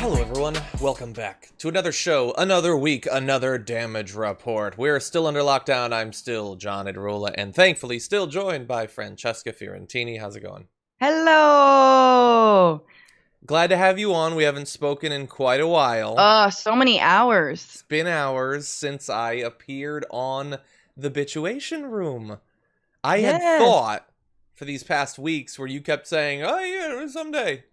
Hello everyone, welcome back to another show, another week, another damage report. We're still under lockdown. I'm still John Ederola, and thankfully still joined by Francesca Fiorentini. How's it going? Hello! Glad to have you on. We haven't spoken in quite a while. So many hours. It's been hours since I appeared on the Bituation Room. I had thought for these past weeks where you kept saying, oh yeah, someday.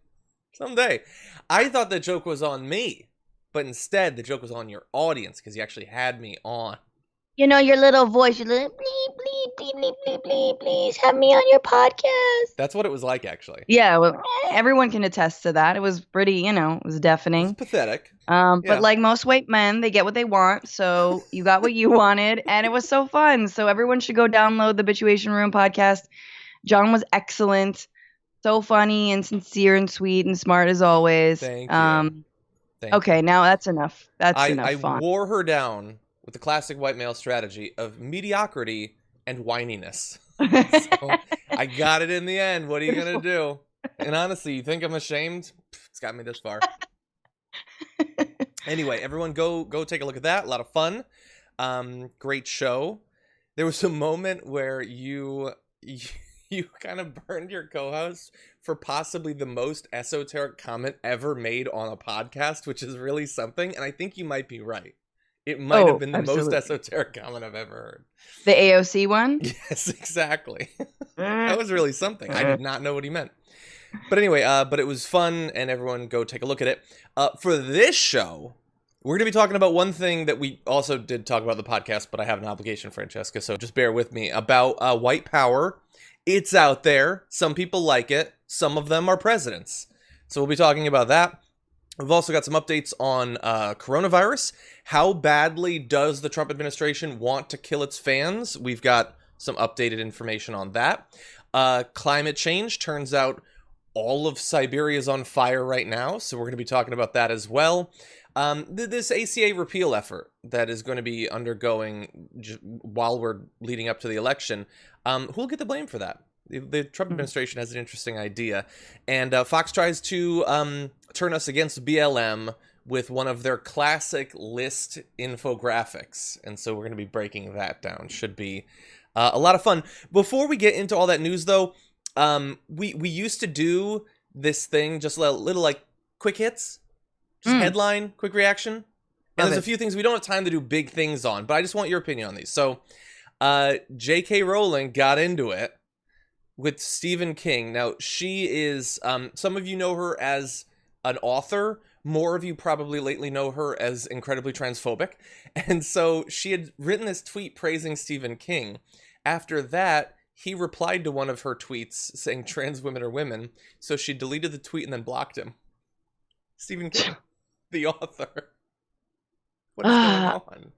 I thought the joke was on me, but instead the joke was on your audience because you actually had me on. You know, your little voice, you're like, please have me on your podcast. That's what it was like, actually. Yeah, well, everyone can attest to that. It was pretty, it was deafening. It's pathetic. But like most white men, they get what they want. So you got what you wanted, and it was so fun. So everyone should go download the Bituation Room podcast. John was excellent. So funny and sincere and sweet and smart as always. Thank you. Okay, now that's enough. That's enough I fun. wore her down with the classic white male strategy of mediocrity and whininess. So I got it in the end. What are you going to do? And honestly, you think I'm ashamed? It's got me this far. Anyway, everyone go take a look at that. A lot of fun. Great show. There was a moment where you kind of burned your co-host for possibly the most esoteric comment ever made on a podcast, which is really something. And I think you might be right. It might have been the most esoteric comment I've ever heard. The AOC one? Yes, exactly. That was really something. I did not know what he meant. But anyway, but it was fun, and everyone go take a look at it. For this show, we're going to be talking about one thing that we also did talk about in the podcast, but I have an obligation, Francesca, so just bear with me, about white power. It's out there. Some people like it. Some of them are presidents. So we'll be talking about that. We've also got some updates on coronavirus. How badly does the Trump administration want to kill its fans? We've got some updated information on that. Climate change. Turns out all of Siberia is on fire right now, so we're going to be talking about that as well. This ACA repeal effort that is going to be undergoing while we're leading up to the election. Who'll get the blame for that? The Trump administration has an interesting idea. And Fox tries to turn us against BLM with one of their classic list infographics. And so we're going to be breaking that down. Should be a lot of fun. Before we get into all that news, though, we used to do this thing, just a little like quick hits. Just headline, quick reaction. And there's a few things we don't have time to do big things on, but I just want your opinion on these. So J.K. Rowling got into it with Stephen King. Now, she is, some of you know her as an author. More of you probably lately know her as incredibly transphobic. And so she had written this tweet praising Stephen King. After that, he replied to one of her tweets saying trans women are women. So she deleted the tweet and then blocked him. Stephen King, the author. What is going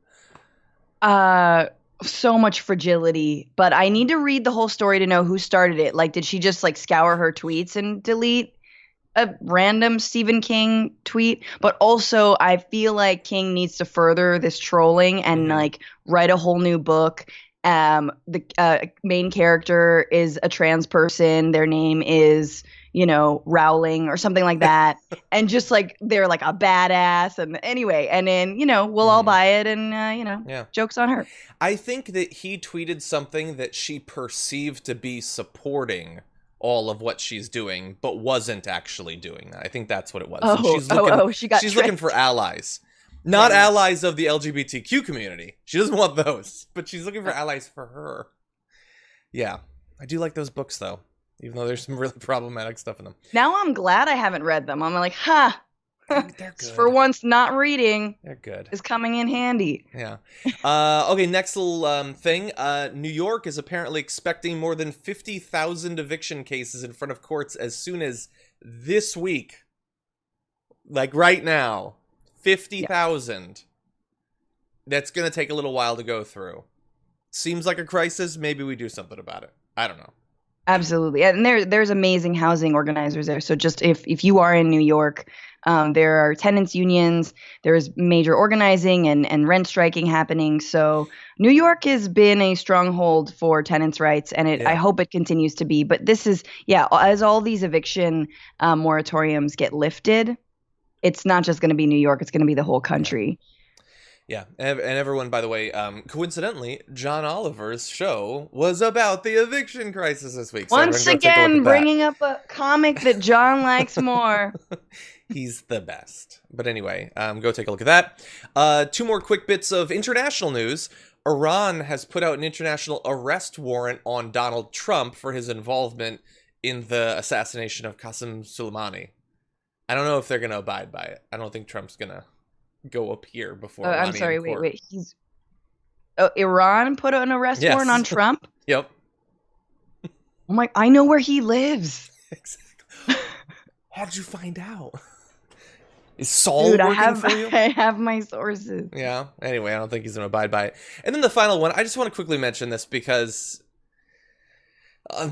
on? So much fragility, but I need to read the whole story to know who started it. Like, did she just like scour her tweets and delete a random Stephen King tweet? But also, I feel like King needs to further this trolling and like write a whole new book. The main character is a trans person. Their name is, Rowling or something like that. And just like, they're like a badass. And anyway, and then, we'll all buy it and, joke's on her. I think that he tweeted something that she perceived to be supporting all of what she's doing, but wasn't actually doing that. I think that's what it was. She's looking for allies. Not allies of the LGBTQ community. She doesn't want those, but she's looking for allies for her. Yeah. I do like those books, though, even though there's some really problematic stuff in them. Now I'm glad I haven't read them. I'm like, they're good. For once, not reading they're good. Is coming in handy. Yeah. Okay, next little thing. New York is apparently expecting more than 50,000 eviction cases in front of courts as soon as this week. Like right now. 50,000. That's going to take a little while to go through. Seems like a crisis. Maybe we do something about it. I don't know. Absolutely. And there's amazing housing organizers there. So just if you are in New York, there are tenants unions, there's major organizing and rent striking happening. So New York has been a stronghold for tenants' rights, and I hope it continues to be. But this is, as all these eviction moratoriums get lifted, it's not just going to be New York, it's going to be the whole country. Yeah, and everyone, by the way, coincidentally, John Oliver's show was about the eviction crisis this week. So once again, bringing up a comic that John likes more. He's the best. But anyway, go take a look at that. 2 more quick bits of international news. Iran has put out an international arrest warrant on Donald Trump for his involvement in the assassination of Qasem Soleimani. I don't know if they're going to abide by it. I don't think Trump's going to go appear before I'm sorry, wait. Iran put an arrest warrant on Trump? Yep. Oh my, I know where he lives. Exactly. How'd you find out? Is Saul working for you? I have my sources. Yeah. Anyway, I don't think he's going to abide by it. And then the final one, I just want to quickly mention this because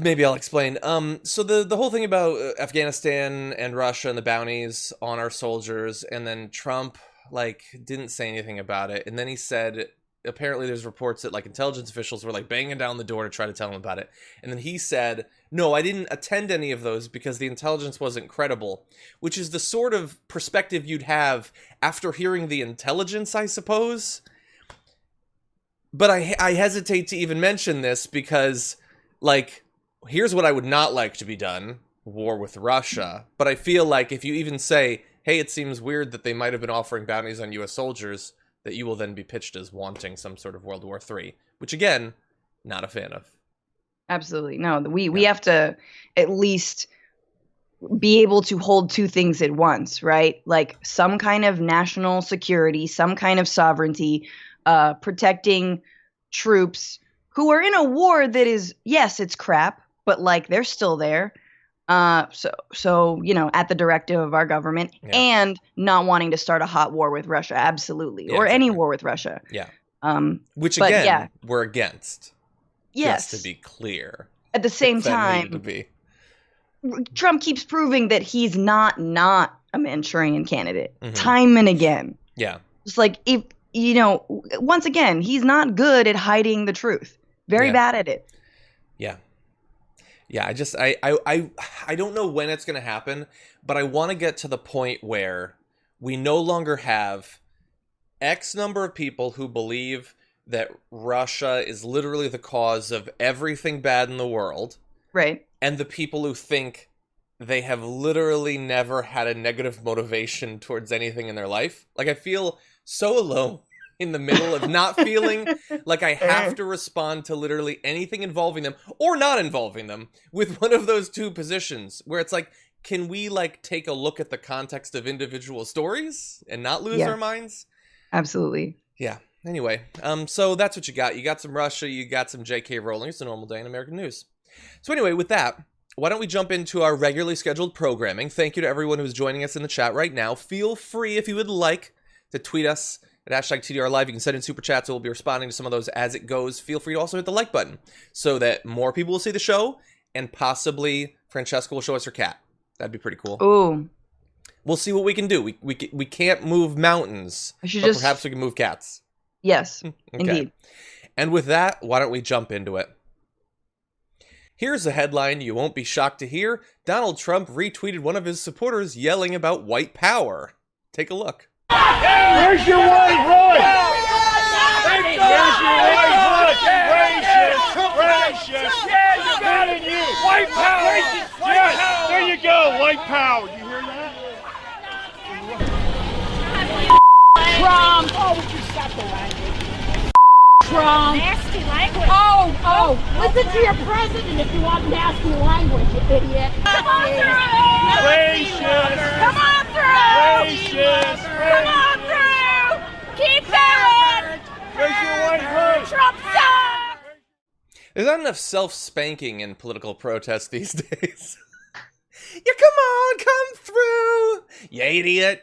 maybe I'll explain. So the whole thing about Afghanistan and Russia and the bounties on our soldiers, and then Trump didn't say anything about it, and then he said apparently there's reports that intelligence officials were banging down the door to try to tell him about it, and then he said, no, I didn't attend any of those because the intelligence wasn't credible, which is the sort of perspective you'd have after hearing the intelligence, I suppose. But I hesitate to even mention this because here's what I would not like to be done: war with Russia. But I feel like if you even say, hey, it seems weird that they might have been offering bounties on U.S. soldiers, that you will then be pitched as wanting some sort of World War III, which, again, not a fan of. Absolutely. No, we have to at least be able to hold 2 things at once, right? Some kind of national security, some kind of sovereignty, protecting troops who are in a war that is, yes, it's crap, but they're still there. So at the directive of our government, and not wanting to start a hot war with Russia, absolutely, or any war with Russia. Yeah. Which again, we're against. Yes. Just to be clear. At the same time, Trump keeps proving that he's not a Manchurian candidate, time and again. Yeah. It's if once again, he's not good at hiding the truth. Very bad at it. Yeah. Yeah, I don't know when it's going to happen, but I want to get to the point where we no longer have X number of people who believe that Russia is literally the cause of everything bad in the world. Right. And the people who think they have literally never had a negative motivation towards anything in their life. I feel so alone in the middle of not feeling like I have to respond to literally anything involving them or not involving them with one of those 2 positions where it's can we take a look at the context of individual stories and not lose our minds? Absolutely. Yeah. Anyway, so that's what you got. You got some Russia, you got some J.K. Rowling. It's a normal day in American news. So anyway, with that, why don't we jump into our regularly scheduled programming? Thank you to everyone who's joining us in the chat right now. Feel free, if you would like, to tweet us at #TDRLive. You can send in super chats, so we'll be responding to some of those as it goes. Feel free to also hit the like button so that more people will see the show, and possibly Francesca will show us her cat. That'd be pretty cool. Ooh. We'll see what we can do. We can't move mountains, but perhaps we can move cats. Yes, okay. Indeed. And with that, why don't we jump into it? Here's a headline you won't be shocked to hear. Donald Trump retweeted one of his supporters yelling about white power. Take a look. Where's your white hood? Where's your white hood? Racist! Yeah, you got it, you! White power! Racist! White power! There you go, white power! You hear that? Trump! Oh, would you stop the language? Trump! Nasty language. Oh! Listen to your president if you want nasty language, you idiot! Come on through! Racist! Come on through! Racist! Come on through! Keep going! Where's your white hood? Trump sucks! There's not enough self-spanking in political protests these days. Yeah, come through, you idiot.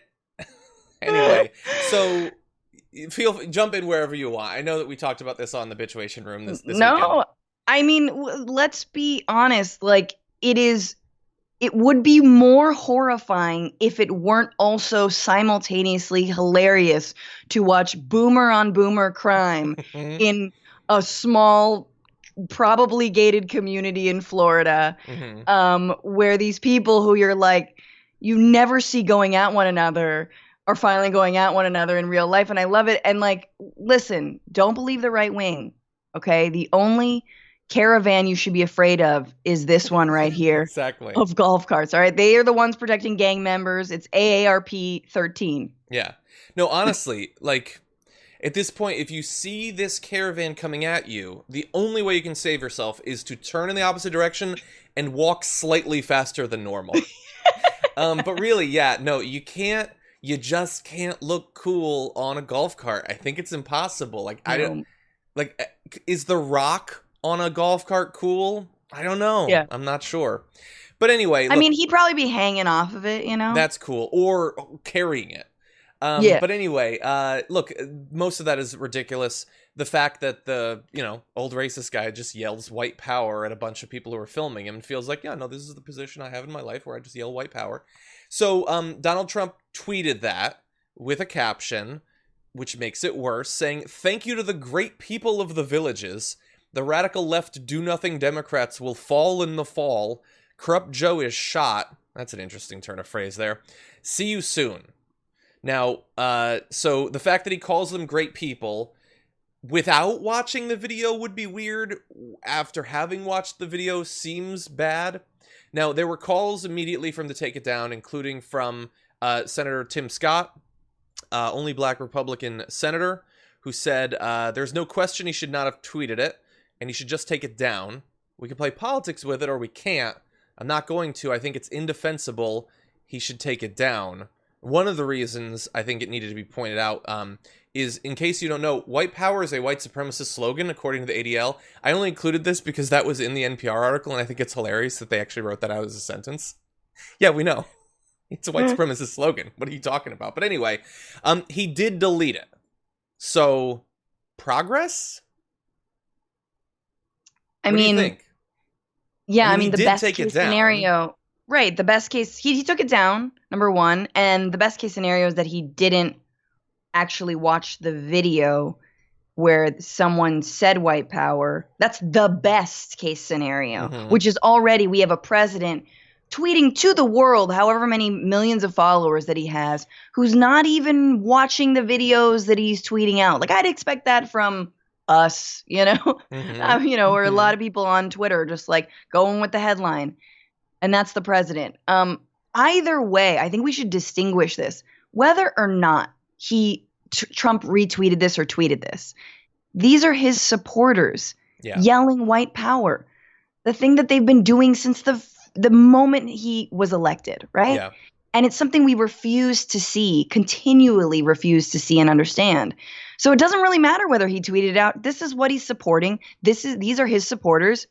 Anyway, so jump in wherever you want. I know that we talked about this on the Bitchuation Room this weekend. I mean, let's be honest. It would be more horrifying if it weren't also simultaneously hilarious to watch boomer on boomer crime in a small, probably gated community in Florida, where these people who you're like, you never see going at one another or finally going at one another in real life. And I love it. And like, listen, don't believe the right wing. Okay. The only caravan you should be afraid of is this one right here. Exactly. Of golf carts. All right. They are the ones protecting gang members. It's AARP 13. Yeah. No, honestly, like at this point, if you see this caravan coming at you, the only way you can save yourself is to turn in the opposite direction and walk slightly faster than normal. But really, yeah, no, you just can't look cool on a golf cart. I think it's impossible. Like, is The Rock on a golf cart cool? I don't know. Yeah. I'm not sure. But anyway, look, I mean, he'd probably be hanging off of it, you know? that's cool. Or carrying it. Yeah. But anyway, look, most of that is ridiculous. The fact that the, old racist guy just yells white power at a bunch of people who are filming him and feels like, yeah, no, this is the position I have in my life where I just yell white power. So Donald Trump tweeted that with a caption, which makes it worse, saying, "Thank you to the great people of the villages. The radical left do-nothing Democrats will fall in the fall. Corrupt Joe is shot." That's an interesting turn of phrase there. "See you soon." Now, so the fact that he calls them great people without watching the video would be weird. After having watched the video seems bad. Now, there were calls immediately from the Take It Down, including from Senator Tim Scott, only black Republican senator, who said there's no question he should not have tweeted it, and he should just take it down. We can play politics with it, or we can't. I'm not going to. I think it's indefensible. He should take it down. One of the reasons I think it needed to be pointed out is, in case you don't know, white power is a white supremacist slogan, according to the ADL. I only included this because that was in the NPR article, and I think it's hilarious that they actually wrote that out as a sentence. Yeah, we know. It's a white supremacist slogan. What are you talking about? But anyway, he did delete it. So, progress? I What do you mean, think? yeah, I I mean, mean, he the did best take it case down. scenario, right? The best case, he took it down, number one, and the best case scenario is that he didn't actually watch the video where someone said white power. That's the best case scenario, which is already, we have a president tweeting to the world, however many millions of followers that he has, who's not even watching the videos that he's tweeting out. Like, I'd expect that from us, or a lot of people on Twitter just like going with the headline, and that's the president. Either way, I think we should distinguish this, whether or not Trump retweeted this or tweeted this. These are his supporters yelling white power, the thing that they've been doing since the moment he was elected, right? Yeah. And it's something we continually refuse to see and understand. So it doesn't really matter whether he tweeted it out. This is what he's supporting. These are his supporters.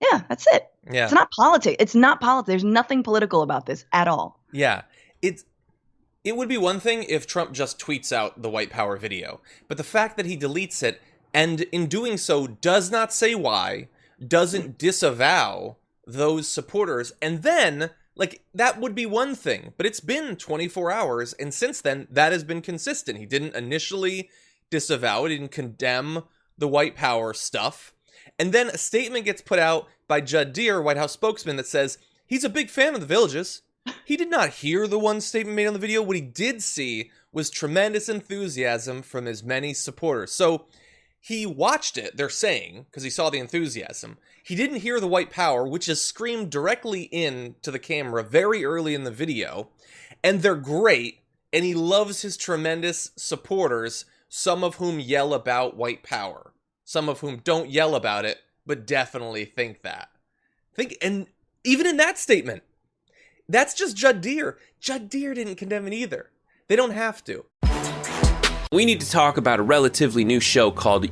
Yeah, that's it. Yeah. It's not politics. It's not politics. There's nothing political about this at all. Yeah. It would be one thing if Trump just tweets out the white power video, but the fact that he deletes it, and in doing so does not say why, doesn't disavow those supporters, and then, like, that would be one thing, but it's been 24 hours, and since then, that has been consistent. He didn't initially disavow it, he didn't condemn the white power stuff, and then a statement gets put out by Judd, White House spokesman, that says he's a big fan of the villages. He did not hear the one statement made on the video. What he did see was tremendous enthusiasm from his many supporters. So he watched it, they're saying, because he saw the enthusiasm. He didn't hear the white power, which is screamed directly into the camera very early in the video. And they're great, and he loves his tremendous supporters, some of whom yell about white power. Some of whom don't yell about it, but definitely think that. And even in that statement, that's just Judd. Judd didn't condemn it either. They don't have to. We need to talk about a relatively new show called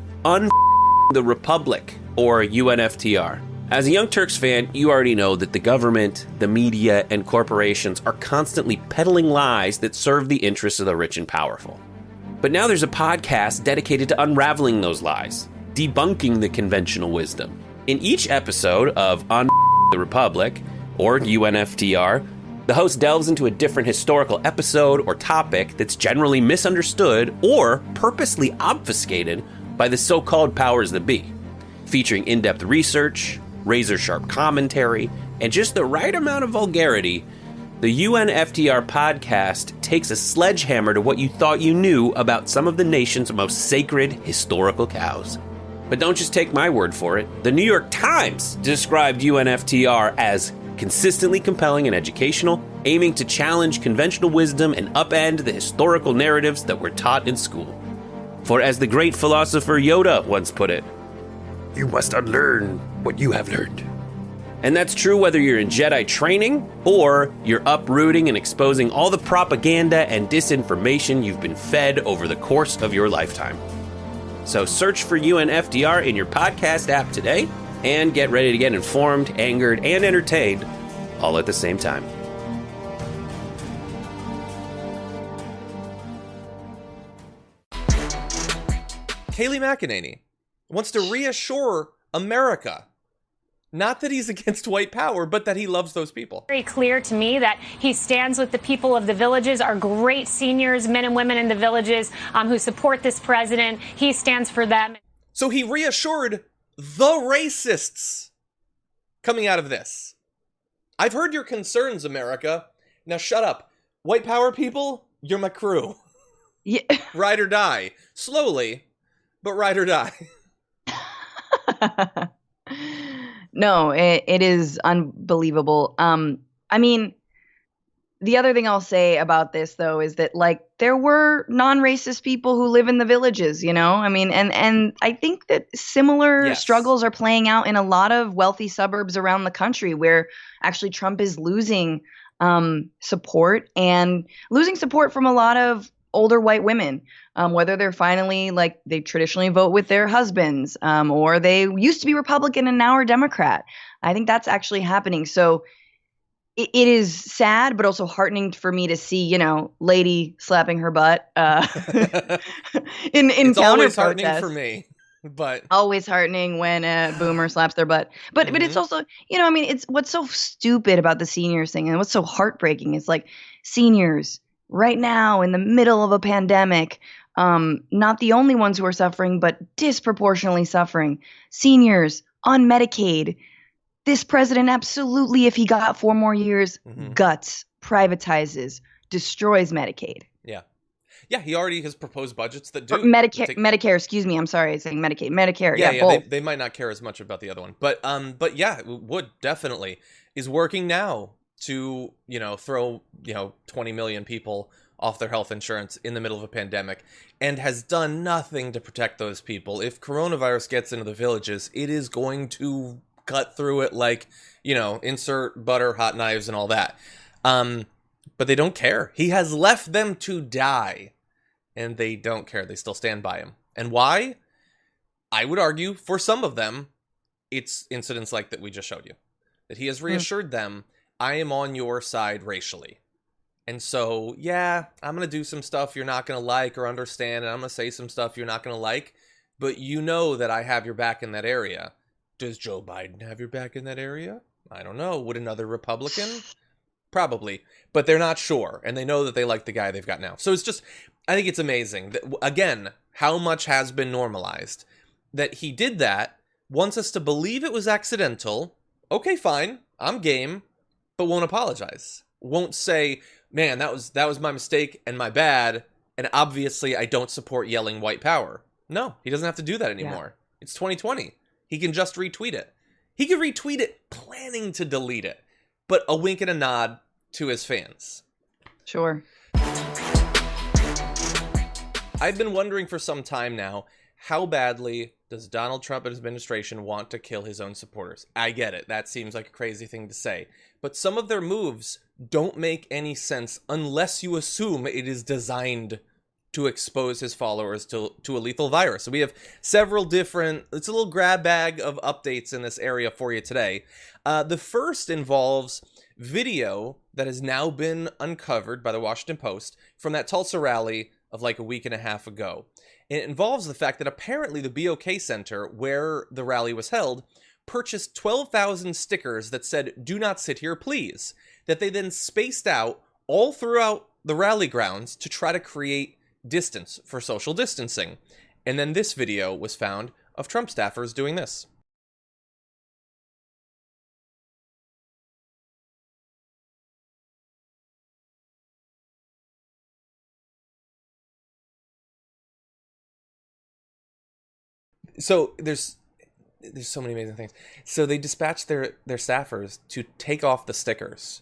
the Republic, or UNFTR. As a Young Turks fan, you already know that the government, the media, and corporations are constantly peddling lies that serve the interests of the rich and powerful. But now there's a podcast dedicated to unraveling those lies, debunking the conventional wisdom. In each episode of the Republic, or UNFTR, the host delves into a different historical episode or topic that's generally misunderstood or purposely obfuscated by the so-called powers that be, featuring in-depth research, razor-sharp commentary, and just the right amount of vulgarity. the UNFTR podcast takes a sledgehammer to what you thought you knew about some of the nation's most sacred historical cows. But don't just take my word for it. The New York Times described UNFTR as consistently compelling and educational, aiming to challenge conventional wisdom and upend the historical narratives that were taught in school. For as the great philosopher Yoda once put it, you must unlearn what you have learned. And that's true whether you're in Jedi training or you're uprooting and exposing all the propaganda and disinformation you've been fed over the course of your lifetime. So search for UNFDR in your podcast app today and get ready to get informed, angered, and entertained all at the same time. Kayleigh McEnany wants to reassure America, not that he's against white power, but that he loves those people. Very clear to me that he stands with the people of the villages, our great seniors, men and women in the villages who support this president. He stands for them. So he reassured the racists coming out of this. I've heard your concerns, America. Now shut up. White power people, you're my crew. Yeah. Ride or die. Slowly, but ride or die. No, it is unbelievable. I mean, the other thing I'll say about this, though, is that, like, there were non-racist people who live in the villages, you know? I mean, and I think that similar struggles are playing out in a lot of wealthy suburbs around the country where actually Trump is losing support and losing support from a lot of older white women, whether they're finally, like, they traditionally vote with their husbands, or they used to be Republican and now are Democrat. I think that's actually happening. So it is sad, but also heartening for me to see, you know, lady slapping her butt in it's counter always protests. heartening for me, but always heartening when a boomer slaps their butt. But it's also, you know, I mean, it's what's so stupid about the seniors thing and what's so heartbreaking is, like, seniors right now in the middle of a pandemic, not the only ones who are suffering, but disproportionately suffering. Seniors on Medicaid. This president absolutely, if he got 4 more years, guts, privatizes, destroys Medicaid. Yeah. Yeah, he already has proposed budgets that do. Medicare, excuse me. I'm sorry, I'm saying Medicaid. Medicare, Yeah, both. they might not care as much about the other one. But yeah, Wood definitely is working now to, you know, throw, you know, 20 million people off their health insurance in the middle of a pandemic and has done nothing to protect those people. If coronavirus gets into the villages, it is going to cut through it like, you know, insert butter, hot knives, and all that. But they don't care. He has left them to die, and they don't care. They still stand by him. And why? I would argue, for some of them, it's incidents like that we just showed you. That he has reassured them, I am on your side racially. And so, yeah, I'm going to do some stuff you're not going to like or understand, and I'm going to say some stuff you're not going to like, but you know that I have your back in that area. Does Joe Biden have your back in that area? I don't know. Would another Republican? Probably. But they're not sure, and they know that they like the guy they've got now. So it's just, I think it's amazing that, again, how much has been normalized. That he did that, wants us to believe it was accidental. Okay, fine, I'm game, but won't apologize. Won't say, man, that was my mistake and my bad, and obviously I don't support yelling white power. No, he doesn't have to do that anymore. Yeah. It's 2020. He can just retweet it. He can retweet it planning to delete it, but a wink and a nod to his fans. Sure. I've been wondering for some time now, how badly does Donald Trump and his administration want to kill his own supporters? I get it. That seems like a crazy thing to say. But some of their moves don't make any sense unless you assume it is designed to expose his followers to a lethal virus. So we have several different, it's a little grab bag of updates in this area for you today. The first involves video that has now been uncovered by the Washington Post from that Tulsa rally of like a week and a half ago. It involves the fact that apparently the BOK Center, where the rally was held, purchased 12,000 stickers that said, "Do not sit here, please," that they then spaced out all throughout the rally grounds to try to create distance for social distancing. And then this video was found of Trump staffers doing this. So there's so many amazing things. So they dispatched their staffers to take off the stickers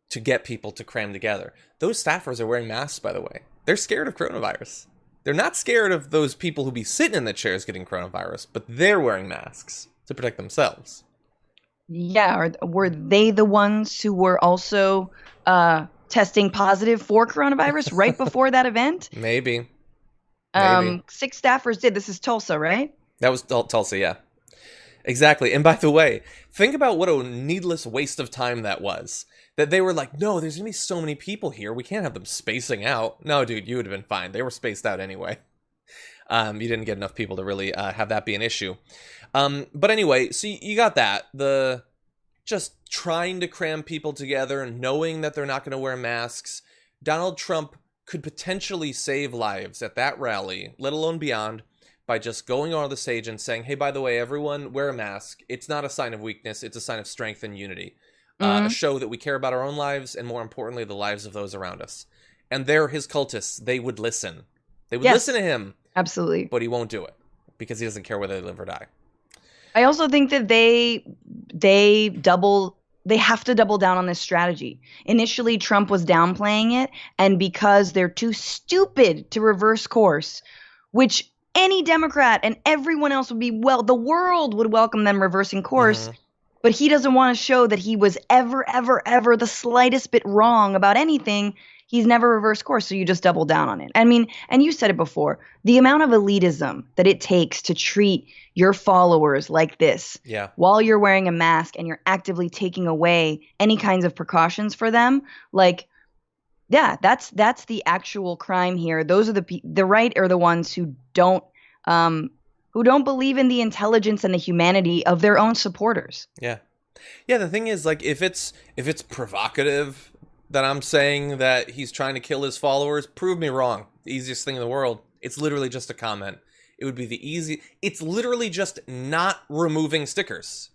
to get people to cram together. Those staffers are wearing masks, by the way. They're scared of coronavirus. They're not scared of those people who be sitting in the chairs getting coronavirus, but they're wearing masks to protect themselves. Yeah, or were they the ones who were also testing positive for coronavirus right before that event? Maybe. 6 staffers did. This is Tulsa, right? That was Tulsa, yeah. Exactly. And by the way, think about what a needless waste of time that was. That they were like, no, there's going to be so many people here. We can't have them spacing out. No, dude, you would have been fine. They were spaced out anyway. You didn't get enough people to really have that be an issue. But anyway, so you got that. The just trying to cram people together and knowing that they're not going to wear masks. Donald Trump could potentially save lives at that rally, let alone beyond, by just going on the stage and saying, hey, by the way, everyone wear a mask. It's not a sign of weakness. It's a sign of strength and unity. A show that we care about our own lives and, more importantly, the lives of those around us. And they're his cultists. They would listen. They would listen to him. Absolutely. But he won't do it because he doesn't care whether they live or die. I also think that they have to double down on this strategy. Initially, Trump was downplaying it, and because they're too stupid to reverse course, which any Democrat and everyone else would be, the world would welcome them reversing course. But he doesn't want to show that he was ever the slightest bit wrong about anything. He's never reversed course, so you just double down on it. I mean, and you said it before, the amount of elitism that it takes to treat your followers like this while you're wearing a mask and you're actively taking away any kinds of precautions for them, like, yeah, that's the actual crime here. Those are the right are the ones who don't believe in the intelligence and the humanity of their own supporters. Yeah. Yeah, the thing is, like, if it's provocative that I'm saying that he's trying to kill his followers, prove me wrong. The easiest thing in the world. It's literally just a comment. It would be it's literally just not removing stickers.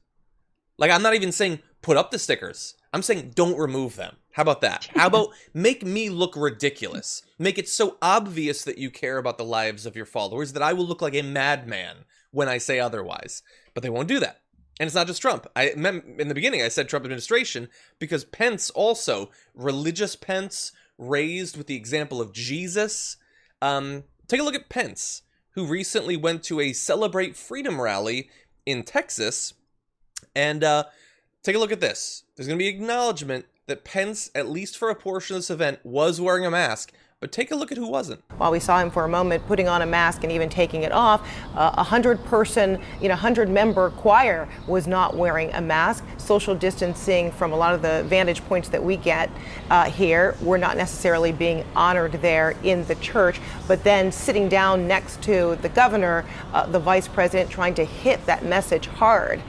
Like, I'm not even saying put up the stickers. I'm saying don't remove them. How about that? How about make me look ridiculous? Make it so obvious that you care about the lives of your followers that I will look like a madman when I say otherwise. But they won't do that. And it's not just Trump. In the beginning, I said Trump administration because Pence also, religious Pence, raised with the example of Jesus. Take a look at Pence, who recently went to a Celebrate Freedom rally in Texas. And take a look at this. There's going to be acknowledgement that Pence, at least for a portion of this event, was wearing a mask. But take a look at who wasn't. While we saw him for a moment putting on a mask and even taking it off, 100-person, 100-member choir was not wearing a mask. Social distancing from a lot of the vantage points that we get here, we're not necessarily being honored there in the church, but then sitting down next to the governor, the vice president, trying to hit that message hard.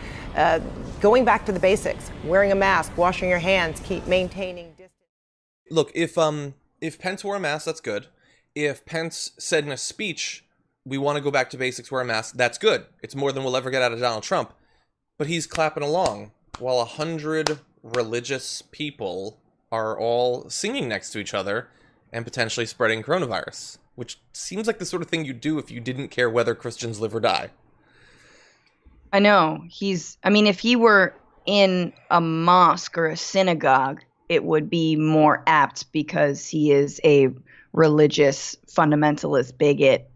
Going back to the basics, wearing a mask, washing your hands, keep maintaining distance. Look, if Pence wore a mask, that's good. If Pence said in a speech, we want to go back to basics, wear a mask, that's good. It's more than we'll ever get out of Donald Trump. But he's clapping along while 100 religious people are all singing next to each other and potentially spreading coronavirus, which seems like the sort of thing you'd do if you didn't care whether Christians live or die. I know. If he were in a mosque or a synagogue, it would be more apt because he is a religious fundamentalist bigot,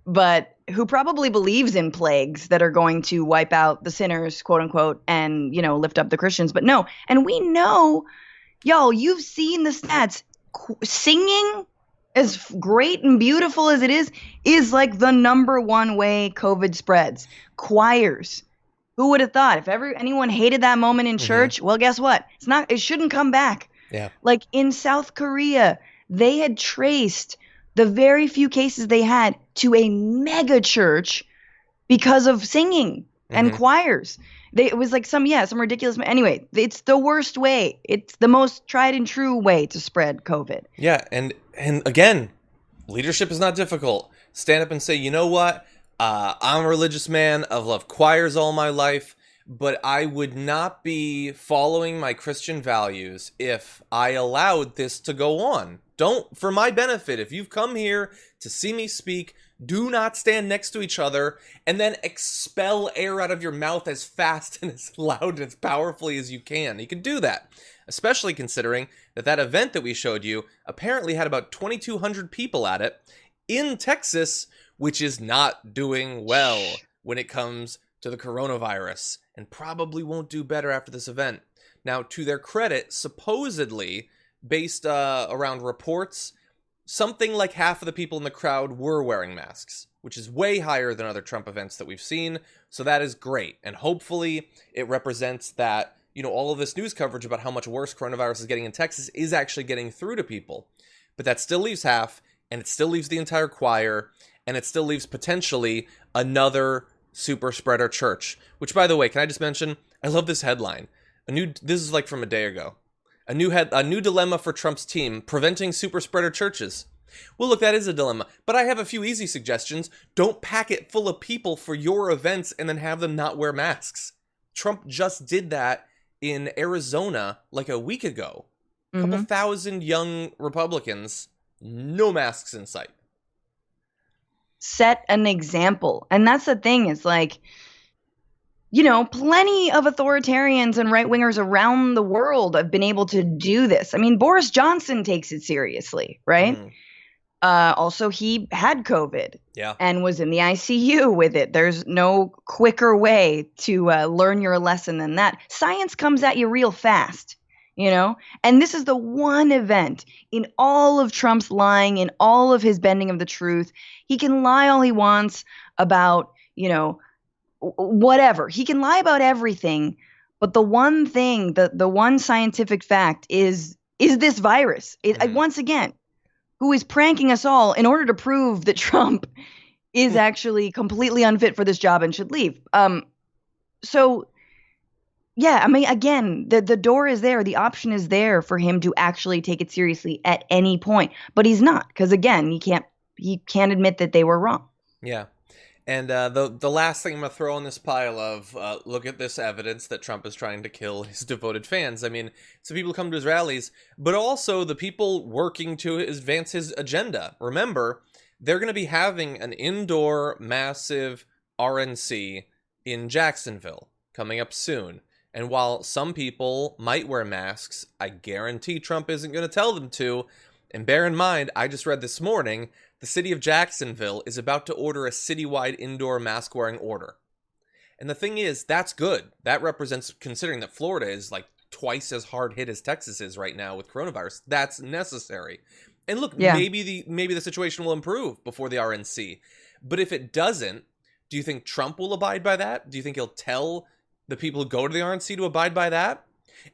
but who probably believes in plagues that are going to wipe out the sinners, quote unquote, and, lift up the Christians. But no. And we know, y'all, you've seen the stats. Singing, as great and beautiful as it is like the number one way COVID spreads. Choirs. Who would have thought? If anyone hated that moment in church, well, guess what? It shouldn't come back. Yeah. Like in South Korea, they had traced the very few cases they had to a mega church because of singing and choirs. It was like some ridiculous. Anyway, it's the worst way. It's the most tried and true way to spread COVID. Yeah. And again, leadership is not difficult. Stand up and say, you know what? I'm a religious man. I've loved choirs all my life, but I would not be following my Christian values if I allowed this to go on. For my benefit, if you've come here to see me speak, Do not stand next to each other and then expel air out of your mouth as fast and as loud and as powerfully as you can. You can do that, especially considering that event that we showed you apparently had about 2,200 people at it in Texas, which is not doing well when it comes to the coronavirus, and probably won't do better after this event. Now, to their credit, supposedly, based around reports, something like half of the people in the crowd were wearing masks, which is way higher than other Trump events that we've seen, so that is great. And hopefully it represents that, all of this news coverage about how much worse coronavirus is getting in Texas is actually getting through to people. But that still leaves half, and it still leaves the entire choir, and it still leaves potentially another super spreader church. Which, by the way, can I just mention, I love this headline. This is like from a day ago. A new dilemma for Trump's team, preventing super spreader churches. Well, look, that is a dilemma, but I have a few easy suggestions. Don't pack it full of people for your events and then have them not wear masks. Trump just did that in Arizona like a week ago. A couple thousand young Republicans, no masks in sight. Set an example. And that's the thing, is like, plenty of authoritarians and right-wingers around the world have been able to do this. I mean, Boris Johnson takes it seriously, right? Also, he had COVID and was in the ICU with it. There's no quicker way to learn your lesson than that. Science comes at you real fast, And this is the one event in all of Trump's lying, in all of his bending of the truth. He can lie all he wants about, whatever. He can lie about everything, but the one thing, the one scientific fact is this virus. Once again, who is pranking us all in order to prove that Trump is actually completely unfit for this job and should leave. So, yeah, I mean, again, the door is there. The option is there for him to actually take it seriously at any point, but he's not, because again, he can't admit that they were wrong. Yeah. And the last thing I'm going to throw on this pile of, look at this evidence that Trump is trying to kill his devoted fans. I mean, it's the people who come to his rallies, but also the people working to advance his agenda. Remember, they're going to be having an indoor massive RNC in Jacksonville coming up soon. And while some people might wear masks, I guarantee Trump isn't going to tell them to. And bear in mind, I just read this morning, the city of Jacksonville is about to order a citywide indoor mask-wearing order. And the thing is, that's good. That represents, considering that Florida is like twice as hard hit as Texas is right now with coronavirus, that's necessary. And look, maybe the situation will improve before the RNC. But if it doesn't, do you think Trump will abide by that? Do you think he'll tell the people who go to the RNC to abide by that?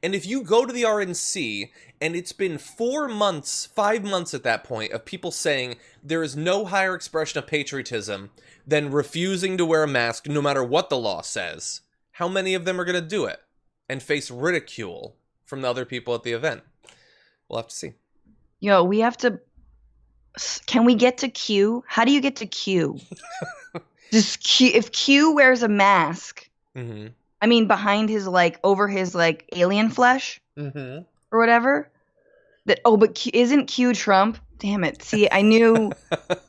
And if you go to the RNC and it's been 4 months, 5 months at that point of people saying there is no higher expression of patriotism than refusing to wear a mask no matter what the law says, how many of them are going to do it and face ridicule from the other people at the event? We'll have to see. We have to... Can we get to Q? How do you get to Q? Just Q. If Q wears a mask... I mean, behind his, over his, alien flesh or whatever. But isn't Q Trump? Damn it. See, I knew,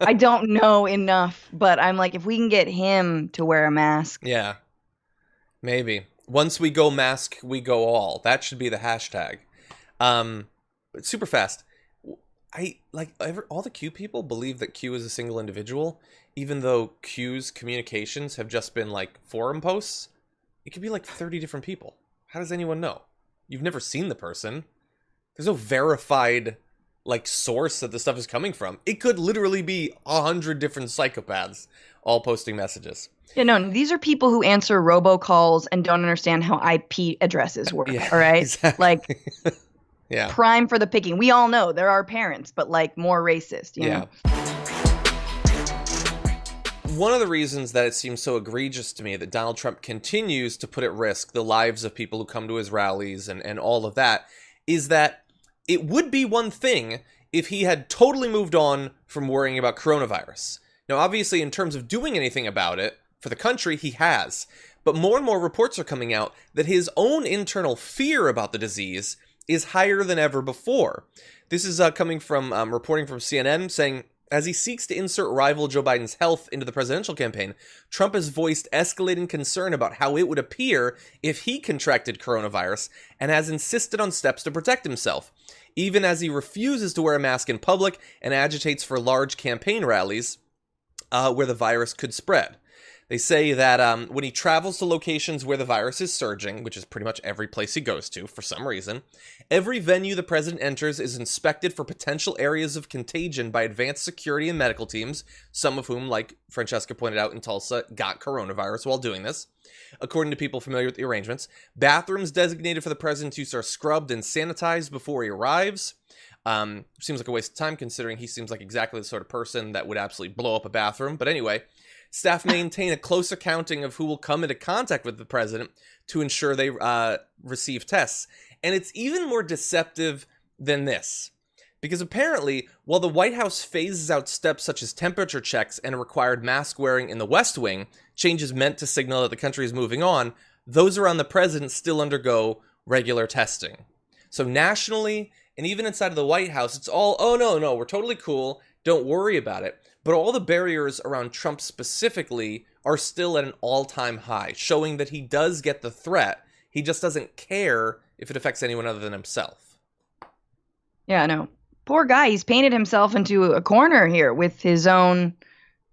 I don't know enough, but I'm like, if we can get him to wear a mask. Yeah, maybe. Once we go mask, we go all. That should be the hashtag. But super fast. All the Q people believe that Q is a single individual, even though Q's communications have just been, forum posts. It could be 30 different people. How does anyone know? You've never seen the person. There's no verified, source that the stuff is coming from. It could literally be 100 different psychopaths all posting messages. Yeah, no, these are people who answer robocalls and don't understand how IP addresses work, all right? Exactly. Yeah. Prime for the picking. We all know there are parents, but, more racist, you know? One of the reasons that it seems so egregious to me that Donald Trump continues to put at risk the lives of people who come to his rallies and all of that is that it would be one thing if he had totally moved on from worrying about coronavirus. Now, obviously, in terms of doing anything about it for the country, he has. But more and more reports are coming out that his own internal fear about the disease is higher than ever before. This is coming from reporting from CNN saying As he seeks to insert rival Joe Biden's health into the presidential campaign, Trump has voiced escalating concern about how it would appear if he contracted coronavirus and has insisted on steps to protect himself, even as he refuses to wear a mask in public and agitates for large campaign rallies where the virus could spread. They say that when he travels to locations where the virus is surging, which is pretty much every place he goes to for some reason, every venue the president enters is inspected for potential areas of contagion by advanced security and medical teams, some of whom, like Francesca pointed out in Tulsa, got coronavirus while doing this. According to people familiar with the arrangements, bathrooms designated for the president's use are scrubbed and sanitized before he arrives. Seems like a waste of time considering he seems like exactly the sort of person that would absolutely blow up a bathroom. But anyway, staff maintain a close accounting of who will come into contact with the president to ensure they receive tests. And it's even more deceptive than this. Because apparently, while the White House phases out steps such as temperature checks and required mask wearing in the West Wing, changes meant to signal that the country is moving on, those around the president still undergo regular testing. So nationally, and even inside of the White House, it's all, oh, no, we're totally cool. Don't worry about it. But all the barriers around Trump specifically are still at an all-time high, showing that he does get the threat. He just doesn't care if it affects anyone other than himself. Yeah, no. Poor guy. He's painted himself into a corner here with his own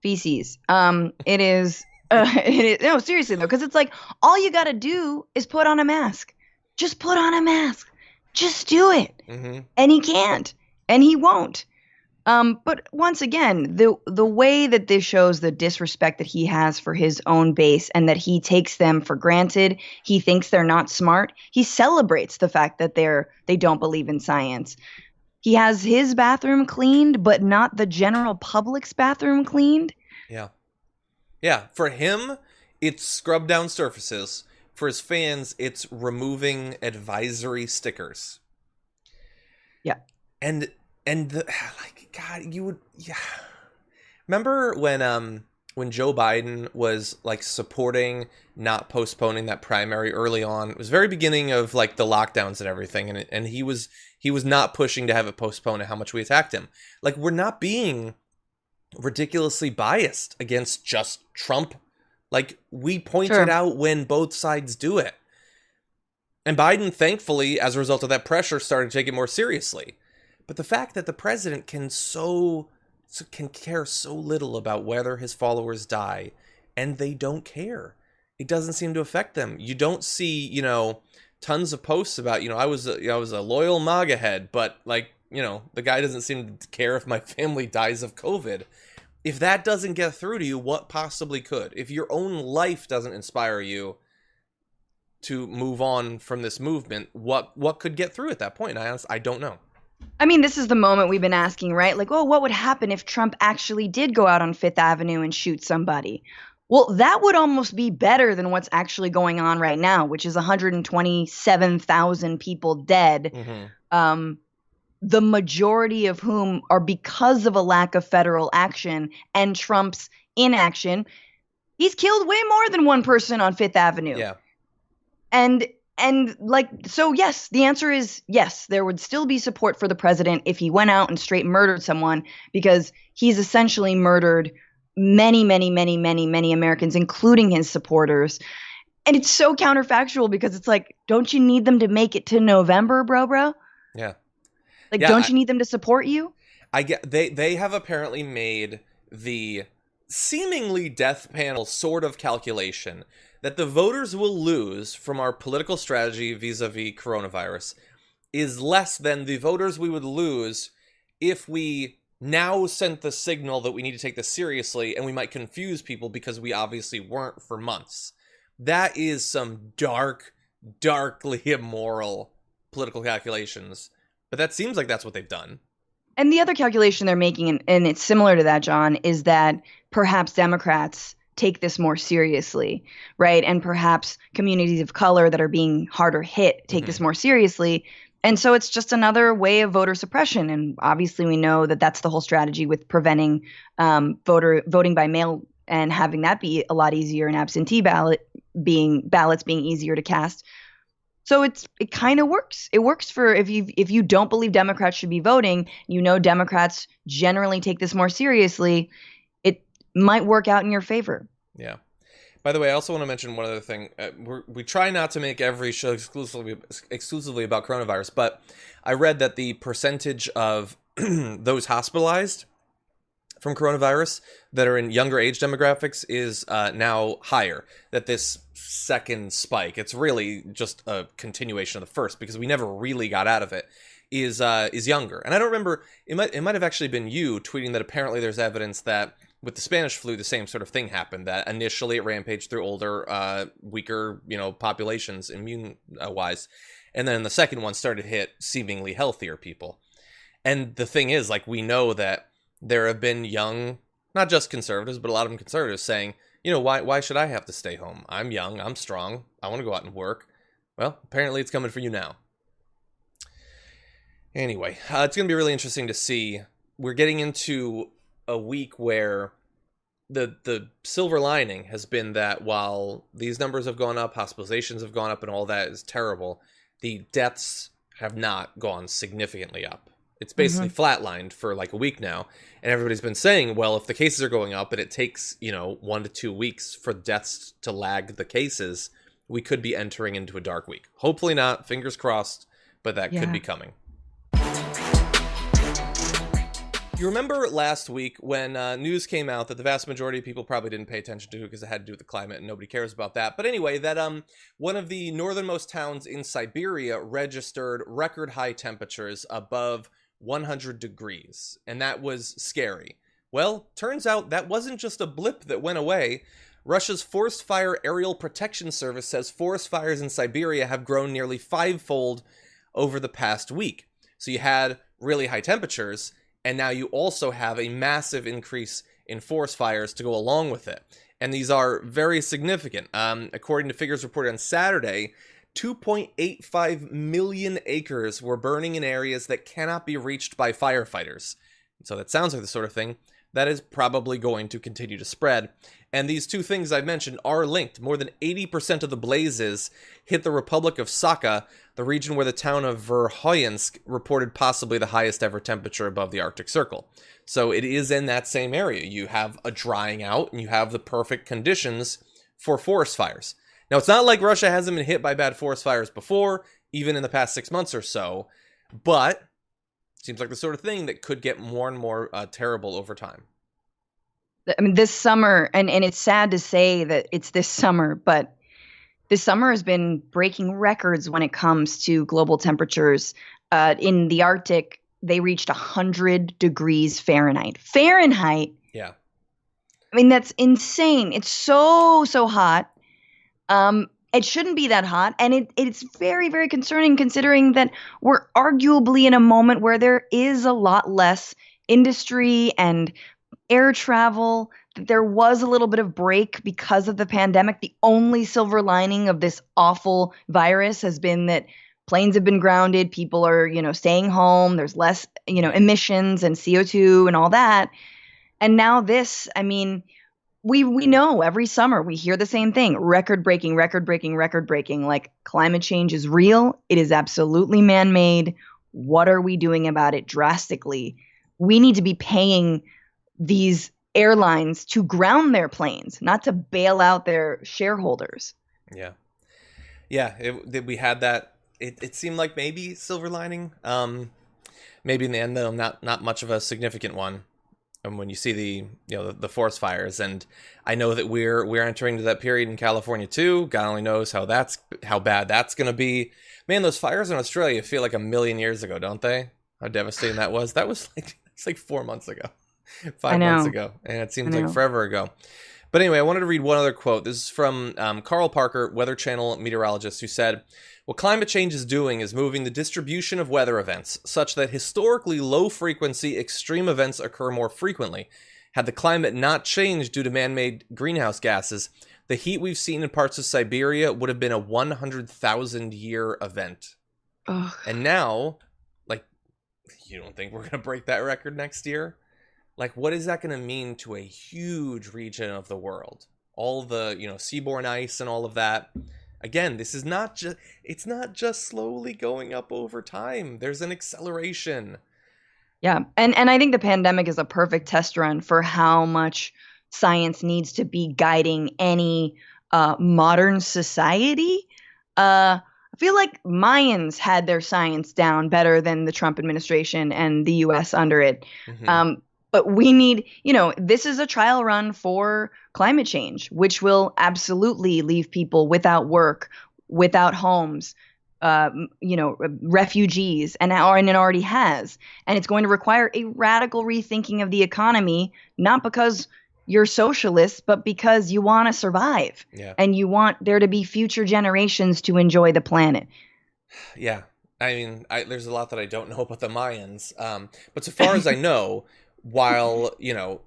feces. It is no, seriously though, because it's like all you got to do is put on a mask. Just put on a mask. Just do it. Mm-hmm. And he can't, and he won't. But once again, the way that this shows the disrespect that he has for his own base and that he takes them for granted, he thinks they're not smart. He celebrates the fact that they don't believe in science. He has his bathroom cleaned, but not the general public's bathroom cleaned. Yeah. Yeah, for him, it's scrubbed down surfaces. For his fans, it's removing advisory stickers. Yeah. And like, God, you would, yeah. Remember when Joe Biden was like supporting not postponing that primary early on? It was very beginning of like the lockdowns and everything, and he was not pushing to have it postponed and how much we attacked him. Like, we're not being ridiculously biased against just Trump. Like, we pointed out when both sides do it. And Biden, thankfully, as a result of that pressure, started to take it more seriously. But the fact that the president can care so little about whether his followers die, and they don't care. It doesn't seem to affect them. You don't see, tons of posts about, I was a loyal MAGA head, but like, the guy doesn't seem to care if my family dies of COVID. If that doesn't get through to you, what possibly could? If your own life doesn't inspire you to move on from this movement, what could get through at that point? I don't know. I mean, this is the moment we've been asking, right? Like, what would happen if Trump actually did go out on Fifth Avenue and shoot somebody? Well, that would almost be better than what's actually going on right now, which is 127,000 people dead. Mm-hmm. The majority of whom are because of a lack of federal action and Trump's inaction. He's killed way more than one person on Fifth Avenue. Yeah. And like, so yes, the answer is yes, there would still be support for the president if he went out and straight murdered someone, because he's essentially murdered many, many, many, many, many Americans, including his supporters. And it's so counterfactual because it's like, don't you need them to make it to November, bro? Yeah. Like, don't you need them to support you? I get they have apparently made the seemingly death panel sort of calculation that the voters will lose from our political strategy vis-a-vis coronavirus is less than the voters we would lose if we now sent the signal that we need to take this seriously, and we might confuse people because we obviously weren't for months. That is some darkly immoral political calculations. But that seems like that's what they've done. And the other calculation they're making, and it's similar to that, John, is that perhaps Democrats take this more seriously, right? And perhaps communities of color that are being harder hit take this more seriously. And so it's just another way of voter suppression. And obviously we know that that's the whole strategy with preventing voting by mail and having that be a lot easier and absentee ballots being easier to cast. So it kind of works. It works for if you don't believe Democrats should be voting, Democrats generally take this more seriously. It might work out in your favor. Yeah. By the way, I also want to mention one other thing. We try not to make every show exclusively about coronavirus, but I read that the percentage of those hospitalized from coronavirus that are in younger age demographics is now higher. That this second spike, it's really just a continuation of the first because we never really got out of it, is younger. And I don't remember, it might have actually been you tweeting that apparently there's evidence that with the Spanish flu, the same sort of thing happened, that initially it rampaged through older, weaker, populations immune-wise. And then the second one started to hit seemingly healthier people. And the thing is, we know that there have been young, not just conservatives, but a lot of them conservatives saying, why should I have to stay home? I'm young, I'm strong, I want to go out and work. Well, apparently it's coming for you now. Anyway, it's going to be really interesting to see. We're getting into a week where the silver lining has been that while these numbers have gone up, hospitalizations have gone up, and all that is terrible, the deaths have not gone significantly up. It's basically flatlined for a week now, and everybody's been saying, well, if the cases are going up and it takes 1 to 2 weeks for deaths to lag the cases, we could be entering into a dark week. Hopefully not, fingers crossed, but that could be coming. You remember last week when news came out that the vast majority of people probably didn't pay attention to because it had to do with the climate and nobody cares about that. But anyway, that one of the northernmost towns in Siberia registered record high temperatures above 100 degrees. And that was scary. Well, turns out that wasn't just a blip that went away. Russia's Forest Fire Aerial Protection Service says forest fires in Siberia have grown nearly 5-fold over the past week. So you had really high temperatures, and now you also have a massive increase in forest fires to go along with it. And these are very significant. According to figures reported on Saturday, 2.85 million acres were burning in areas that cannot be reached by firefighters. So that sounds like the sort of thing that is probably going to continue to spread. And these two things I've mentioned are linked. More than 80% of the blazes hit the Republic of Sakha, the region where the town of Verkhoyansk reported possibly the highest ever temperature above the Arctic Circle. So it is in that same area. You have a drying out and you have the perfect conditions for forest fires. Now, it's not like Russia hasn't been hit by bad forest fires before, even in the past 6 months or so, but it seems like the sort of thing that could get more and more terrible over time. I mean, this summer, and it's sad to say that it's this summer, but this summer has been breaking records when it comes to global temperatures. In the Arctic, they reached 100 degrees Fahrenheit. Fahrenheit? Yeah. I mean, that's insane. It's so hot. It shouldn't be that hot, and it's very, very concerning considering that we're arguably in a moment where there is a lot less industry and air travel. There was a little bit of break because of the pandemic. The only silver lining of this awful virus has been that planes have been grounded. People are, staying home. There's less, emissions and CO2 and all that. And now this, I mean, we know every summer we hear the same thing. Record breaking. Like, climate change is real. It is absolutely man-made. What are we doing about it drastically? We need to be paying these airlines to ground their planes, not to bail out their shareholders. Yeah. We had that. It seemed like maybe silver lining. Maybe in the end, though, not much of a significant one. And when you see the forest fires, and I know that we're entering into that period in California too. God only knows how bad that's going to be. Man, those fires in Australia feel like a million years ago, don't they? How devastating that was. That was like 4 months ago. 5 months ago, and it seems like forever ago. But anyway, I wanted to read one other quote. This is from Carl Parker, Weather Channel meteorologist, who said, "What climate change is doing is moving the distribution of weather events such that historically low-frequency extreme events occur more frequently. Had the climate not changed due to man-made greenhouse gases, the heat we've seen in parts of Siberia would have been a 100,000-year event." Ugh. And now, you don't think we're going to break that record next year? What is that going to mean to a huge region of the world? All the, seaborne ice and all of that. again, this is not just, it's not just slowly going up over time. There's an acceleration. Yeah. And I think the pandemic is a perfect test run for how much science needs to be guiding any modern society. I feel like Mayans had their science down better than the Trump administration and the US under it. But we need, this is a trial run for climate change, which will absolutely leave people without work, without homes, refugees, and it already has. And it's going to require a radical rethinking of the economy, not because you're socialist, but because you want to survive. Yeah. And you want there to be future generations to enjoy the planet. Yeah. I mean, there's a lot that I don't know about the Mayans. But so far as I know, while,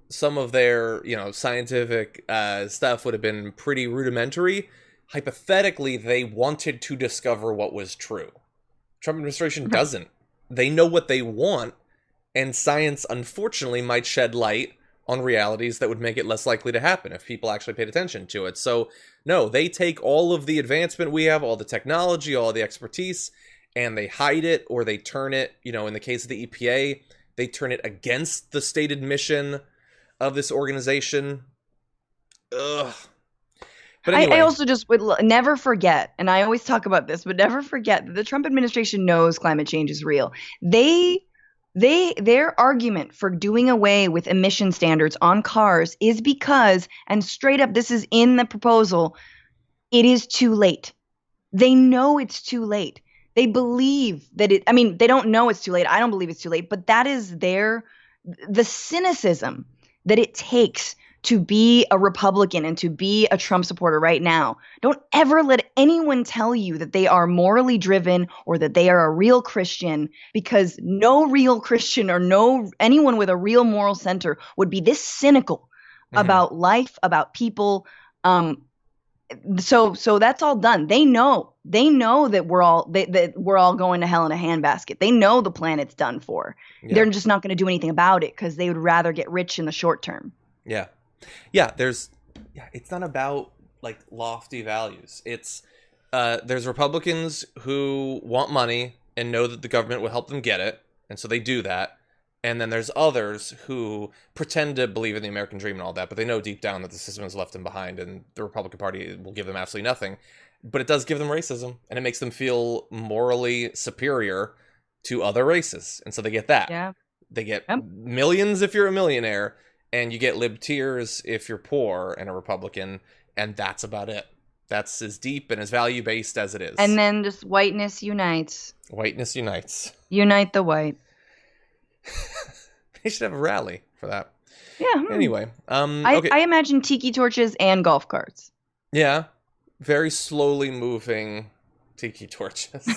some of their, scientific stuff would have been pretty rudimentary, hypothetically, they wanted to discover what was true. Trump administration doesn't. They know what they want, and science, unfortunately, might shed light on realities that would make it less likely to happen if people actually paid attention to it. So, no, they take all of the advancement we have, all the technology, all the expertise, and they hide it, or they turn it, in the case of the EPA, they turn it against the stated mission of this organization. Ugh. But anyway. I also just would never forget, and I always talk about this, but never forget that the Trump administration knows climate change is real. Their argument for doing away with emission standards on cars is because, and straight up, this is in the proposal, it is too late. They know it's too late. They believe that they don't know it's too late. I don't believe it's too late, but that is the cynicism that it takes to be a Republican and to be a Trump supporter right now. Don't ever let anyone tell you that they are morally driven or that they are a real Christian, because no real Christian or anyone with a real moral center would be this cynical about life, about people. So that's all done. They know that we're all going to hell in a handbasket. They know the planet's done for. Yeah. They're just not going to do anything about it because they would rather get rich in the short term. Yeah. It's not about like lofty values. It's there's Republicans who want money and know that the government will help them get it, and so they do that. And then there's others who pretend to believe in the American dream and all that, but they know deep down that the system has left them behind, and the Republican Party will give them absolutely nothing. But it does give them racism, and it makes them feel morally superior to other races, and so they get that. Yeah. They get millions if you're a millionaire, and you get lib-tears if you're poor and a Republican, and that's about it. That's as deep and as value-based as it is. And then just whiteness unites. Whiteness unites. Unite the white. They should have a rally for that. Yeah. Anyway. Okay. I imagine tiki torches and golf carts. Yeah. Very slowly moving tiki torches.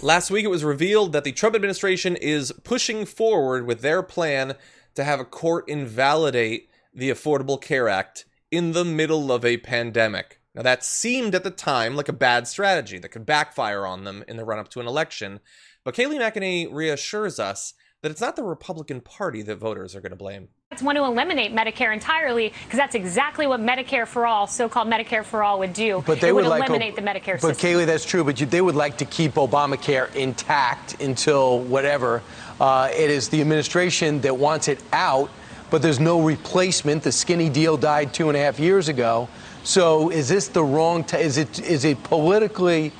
Last week, it was revealed that the Trump administration is pushing forward with their plan to have a court invalidate the Affordable Care Act in the middle of a pandemic. Now, that seemed at the time like a bad strategy that could backfire on them in the run-up to an election. But Kayleigh McEnany reassures us that it's not the Republican Party that voters are going to blame. It's want to eliminate Medicare entirely, because that's exactly what Medicare for All, so-called Medicare for All, would do. But they would eliminate the Medicare system. But Kayleigh, that's true. But they would like to keep Obamacare intact until whatever. It is the administration that wants it out, but there's no replacement. The skinny deal died 2.5 years ago. So is this the wrong? Is it politically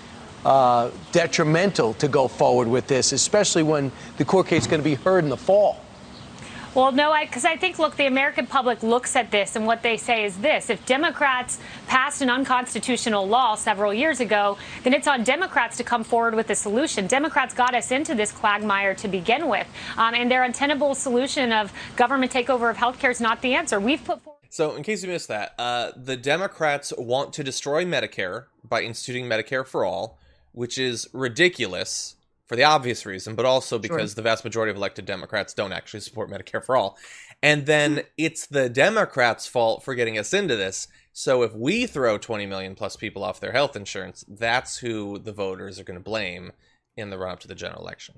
detrimental to go forward with this, especially when the court case is going to be heard in the fall? Well, no, because I think, look, the American public looks at this, and what they say is this: if Democrats passed an unconstitutional law several years ago, then it's on Democrats to come forward with a solution. Democrats got us into this quagmire to begin with, and their untenable solution of government takeover of health care is not the answer. We've put forward. So, in case you missed that, the Democrats want to destroy Medicare by instituting Medicare for All, which is ridiculous for the obvious reason, but also because the vast majority of elected Democrats don't actually support Medicare for All. And then it's the Democrats' fault for getting us into this. So if we throw 20 million plus people off their health insurance, that's who the voters are going to blame in the run-up to the general election.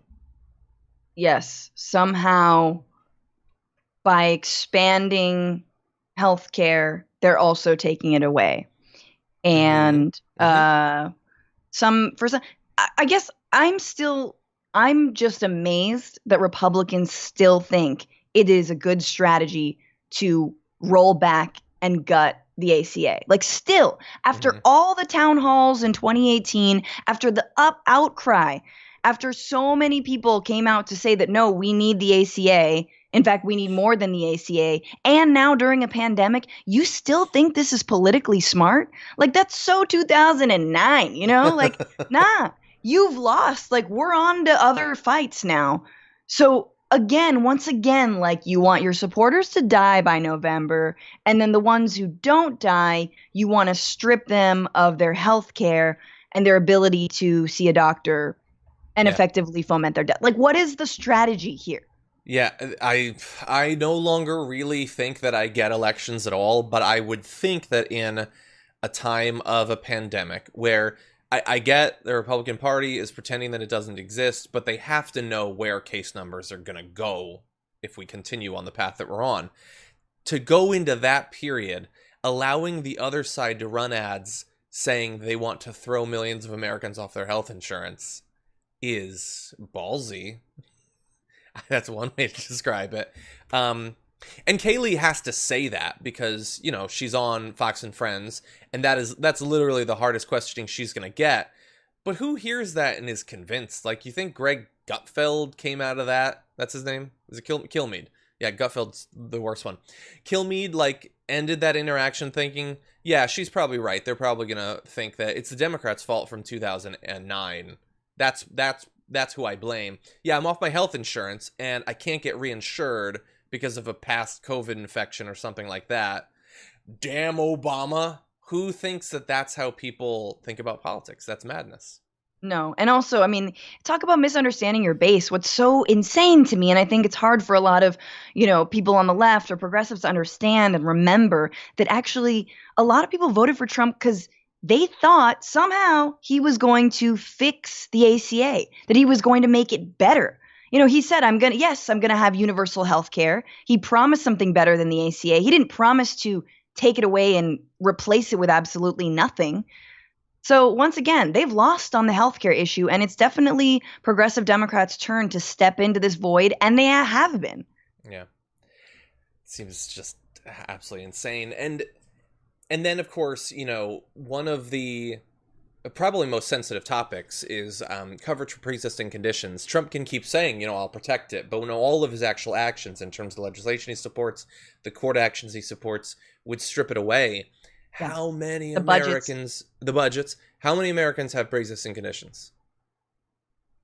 Yes, somehow by expanding healthcare, they're also taking it away. And I guess I'm just amazed that Republicans still think it is a good strategy to roll back and gut the ACA. Like, still, after all the town halls in 2018, after the outcry, after so many people came out to say that, no, we need the ACA. In fact, we need more than the ACA. And now during a pandemic, you still think this is politically smart? Like, that's so 2009, you know? Like, nah, you've lost. Like, we're on to other fights now. So once again, like, you want your supporters to die by November. And then the ones who don't die, you want to strip them of their health care and their ability to see a doctor and effectively foment their death. Like, what is the strategy here? Yeah, I no longer really think that I get elections at all, but I would think that in a time of a pandemic where I get the Republican Party is pretending that it doesn't exist, but they have to know where case numbers are going to go if we continue on the path that we're on. To go into that period, allowing the other side to run ads saying they want to throw millions of Americans off their health insurance is ballsy. That's one way to describe it. And Kaylee has to say that because, you know, she's on Fox and Friends, and that's literally the hardest questioning she's going to get. But who hears that and is convinced? Like, you think Greg Gutfeld came out of that? That's his name? Is it Kilmeade? Yeah, Gutfeld's the worst one. Kilmeade, like, ended that interaction thinking, yeah, she's probably right. They're probably going to think that it's the Democrats' fault from 2009. That's who I blame. Yeah, I'm off my health insurance, and I can't get reinsured because of a past COVID infection or something like that. Damn Obama. Who thinks that that's how people think about politics? That's madness. No. And also, I mean, talk about misunderstanding your base. What's so insane to me, and I think it's hard for a lot of, you know, people on the left or progressives to understand and remember that actually a lot of people voted for Trump because they thought somehow he was going to fix the ACA, that he was going to make it better. You know, he said, I'm going to have universal health care. He promised something better than the ACA. He didn't promise to take it away and replace it with absolutely nothing. So once again, they've lost on the healthcare issue, and it's definitely progressive Democrats' turn to step into this void, and they have been. Yeah. It seems just absolutely insane. And then, of course, you know, one of the probably most sensitive topics is coverage for pre-existing conditions. Trump can keep saying, you know, I'll protect it, but when all of his actual actions in terms of the legislation he supports, the court actions he supports, would strip it away. Yeah. How many Americans, the budgets, how many Americans have pre-existing conditions?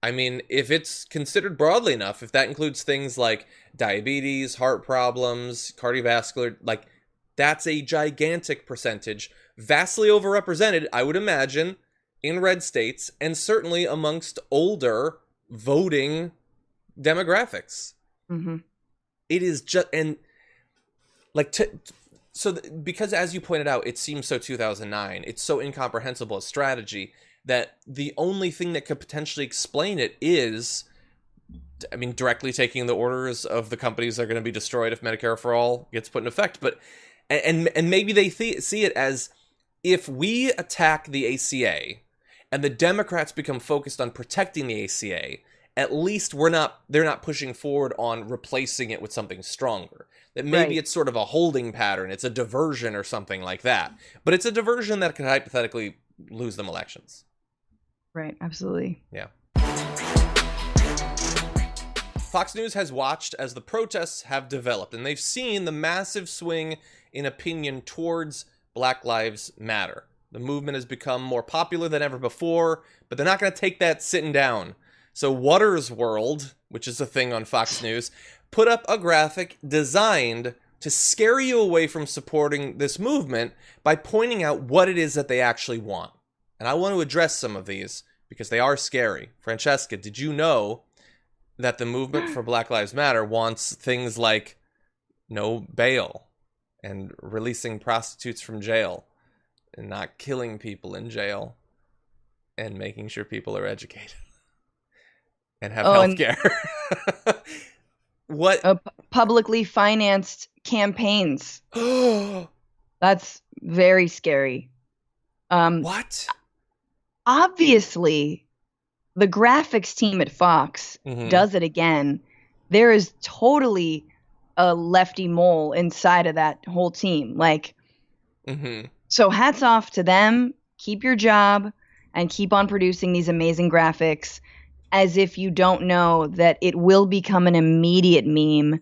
I mean, if it's considered broadly enough, if that includes things like diabetes, heart problems, cardiovascular, like, that's a gigantic percentage, vastly overrepresented, I would imagine, in red states, and certainly amongst older voting demographics. Mm-hmm. It is just, and like, because as you pointed out, it seems so 2009, it's so incomprehensible a strategy that the only thing that could potentially explain it is, I mean, directly taking the orders of the companies that are going to be destroyed if Medicare for All gets put in effect, but and maybe they see it as, if we attack the ACA and the Democrats become focused on protecting the ACA, at least they're not pushing forward on replacing it with something stronger. That maybe it's sort of a holding pattern, it's a diversion or something like that. But it's a diversion that could hypothetically lose them elections. Right, absolutely. Yeah. Fox News has watched as the protests have developed, and they've seen the massive swing in opinion towards Black Lives Matter. The movement has become more popular than ever before, but they're not going to take that sitting down. So Waters World, which is a thing on Fox News, put up a graphic designed to scare you away from supporting this movement by pointing out what it is that they actually want. And I want to address some of these because they are scary. Francesca, did you know that the movement for Black Lives Matter wants things like no bail and releasing prostitutes from jail and not killing people in jail and making sure people are educated and have health care? What? Publicly financed campaigns. That's very scary. What? Obviously, the graphics team at Fox does it again. There is totally a lefty mole inside of that whole team. Like, so hats off to them. Keep your job and keep on producing these amazing graphics, as if you don't know that it will become an immediate meme.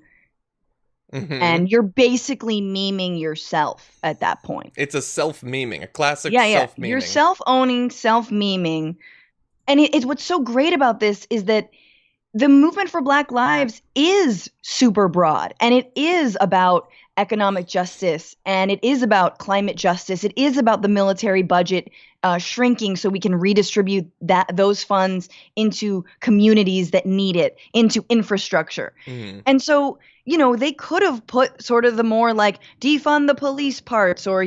And you're basically memeing yourself at that point. It's a self-memeing, a classic self-memeing. You're self-owning, self-memeing. And it's what's so great about this is that the movement for Black Lives is super broad, and it is about economic justice, and it is about climate justice. It is about the military budget shrinking so we can redistribute those funds into communities that need it, into infrastructure. And so, they could have put sort of the more like defund the police parts, or,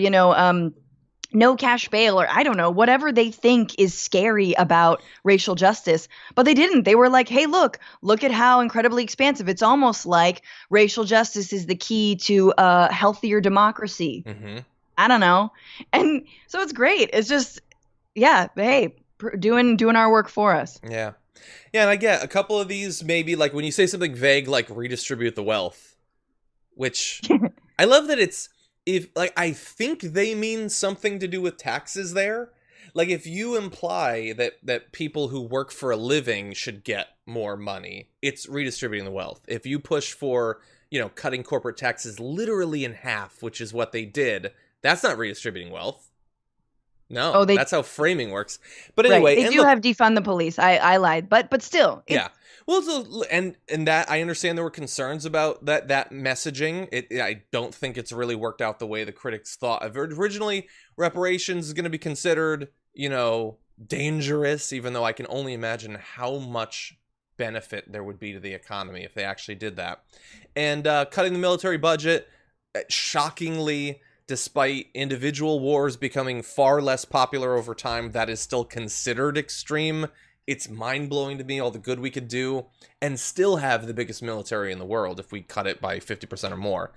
no cash bail, or I don't know, whatever they think is scary about racial justice. But they didn't. They were like, hey, look at how incredibly expansive. It's almost like racial justice is the key to a healthier democracy. I don't know. And so it's great. It's just, hey, doing our work for us. Yeah. Yeah, and I get a couple of these, maybe like when you say something vague like redistribute the wealth, which I love that it's, I think they mean something to do with taxes there. Like, if you imply that people who work for a living should get more money, it's redistributing the wealth. If you push for, cutting corporate taxes literally in half, which is what they did, that's not redistributing wealth. No, that's how framing works. But anyway, they do have defund the police. I lied, but still, yeah. Well, so, and that I understand there were concerns about that messaging. I don't think it's really worked out the way the critics thought. Originally, reparations is going to be considered, dangerous, even though I can only imagine how much benefit there would be to the economy if they actually did that. And cutting the military budget, shockingly, despite individual wars becoming far less popular over time, that is still considered extreme. It's mind-blowing to me all the good we could do and still have the biggest military in the world if we cut it by 50% or more.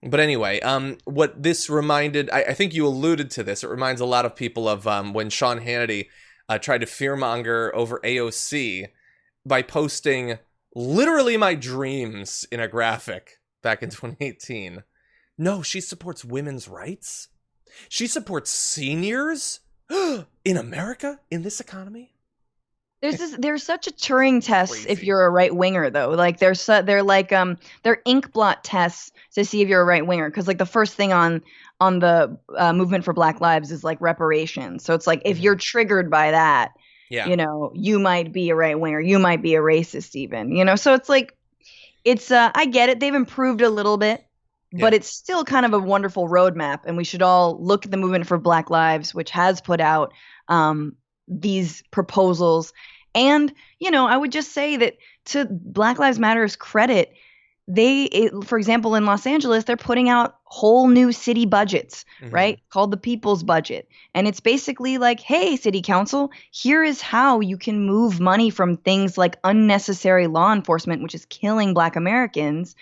But anyway, what this reminded, I think you alluded to this, it reminds a lot of people of when Sean Hannity tried to fearmonger over AOC by posting literally my dreams in a graphic back in 2018. No, she supports women's rights? She supports seniors? In America? In this economy? There's such a Turing test if you're a right winger, though. Like they're ink blot tests to see if you're a right winger, because like the first thing on the movement for Black Lives is like reparations. So it's like if you're triggered by that, you might be a right winger, you might be a racist even, So it's like I get it. They've improved a little bit, but it's still kind of a wonderful roadmap, and we should all look at the movement for Black Lives, which has put out these proposals. And, I would just say that to Black Lives Matter's credit, for example, in Los Angeles, they're putting out whole new city budgets, right? Called the People's Budget. And it's basically like, hey, city council, here is how you can move money from things like unnecessary law enforcement, which is killing Black Americans,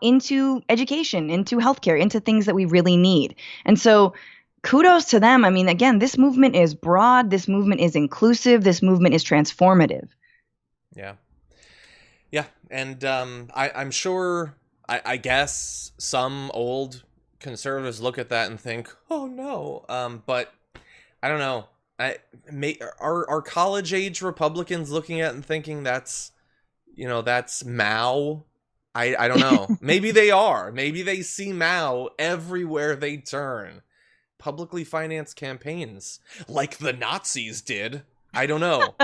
into education, into healthcare, into things that we really need. And so kudos to them. I mean, again, this movement is broad. This movement is inclusive. This movement is transformative. Yeah. Yeah. And I'm sure, I guess some old conservatives look at that and think, oh, no. But I don't know. Are college-age Republicans looking at it and thinking that's Mao? I don't know. Maybe they are. Maybe they see Mao everywhere they turn. Publicly financed campaigns like the Nazis did. I don't know.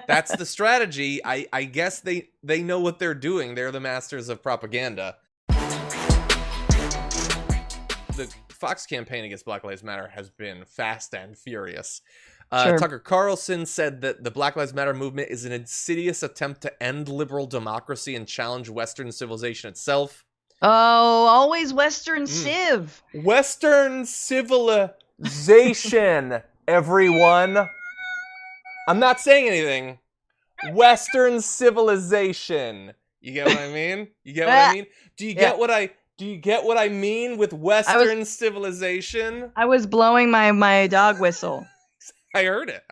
That's the strategy. I guess they know what they're doing. They're the masters of propaganda. The Fox campaign against Black Lives Matter has been fast and furious. Sure. Tucker Carlson said that the Black Lives Matter movement is an insidious attempt to end liberal democracy and challenge Western civilization itself. Oh, always Western Civ. Western civilization, everyone. I'm not saying anything. Western civilization. You get what I mean? You get what I mean? Do you get what I mean with Western civilization? I was blowing my dog whistle. I heard it.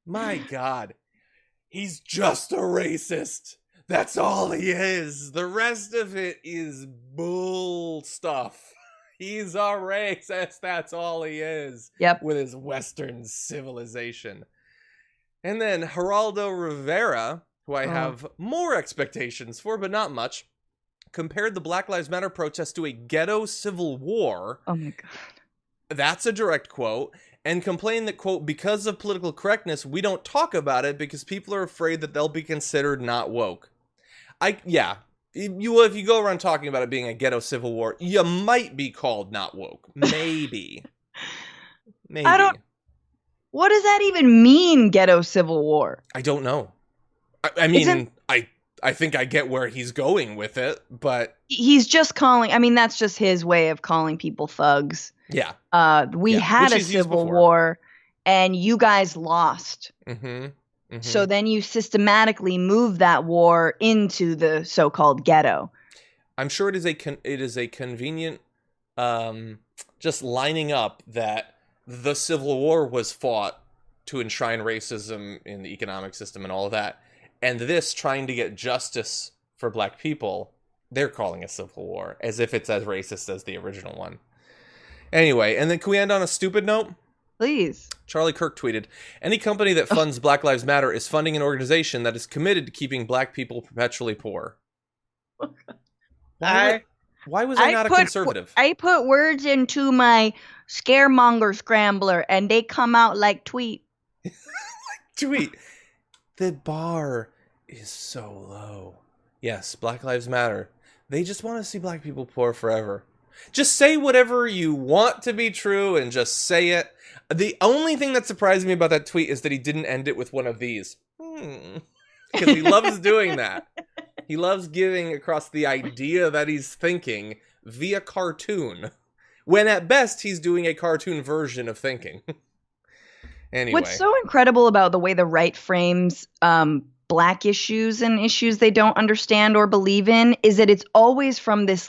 My God. He's just a racist. That's all he is. The rest of it is bull stuff. He's a racist. That's all he is. Yep. With his Western civilization. And then Geraldo Rivera, who I have more expectations for, but not much, compared the Black Lives Matter protest to a ghetto civil war. Oh my God. That's a direct quote. And complained that, quote, because of political correctness, we don't talk about it because people are afraid that they'll be considered not woke. If you go around talking about it being a ghetto civil war, you might be called not woke. Maybe. What does that even mean, ghetto civil war? I don't know. I mean, I think I get where he's going with it, but... He's just calling... I mean, that's just his way of calling people thugs. Yeah. We had a civil war, and you guys lost. So then you systematically move that war into the so-called ghetto. I'm sure it is a convenient just lining up that the Civil War was fought to enshrine racism in the economic system and all of that. And this trying to get justice for black people, they're calling a civil war, as if it's as racist as the original one. Anyway, and then can we end on a stupid note? Please. Charlie Kirk tweeted, any company that funds Black Lives Matter is funding an organization that is committed to keeping black people perpetually poor. Why was I not a conservative? I put words into my scaremonger scrambler, and they come out like tweet. Tweet. The bar is so low. Yes, Black Lives Matter. They just want to see black people poor forever. Just say whatever you want to be true and just say it. The only thing that surprised me about that tweet is that he didn't end it with one of these. Because he loves doing that. He loves giving across the idea that he's thinking via cartoon. When at best, he's doing a cartoon version of thinking. Anyway. What's so incredible about the way the right frames black issues and issues they don't understand or believe in is that it's always from this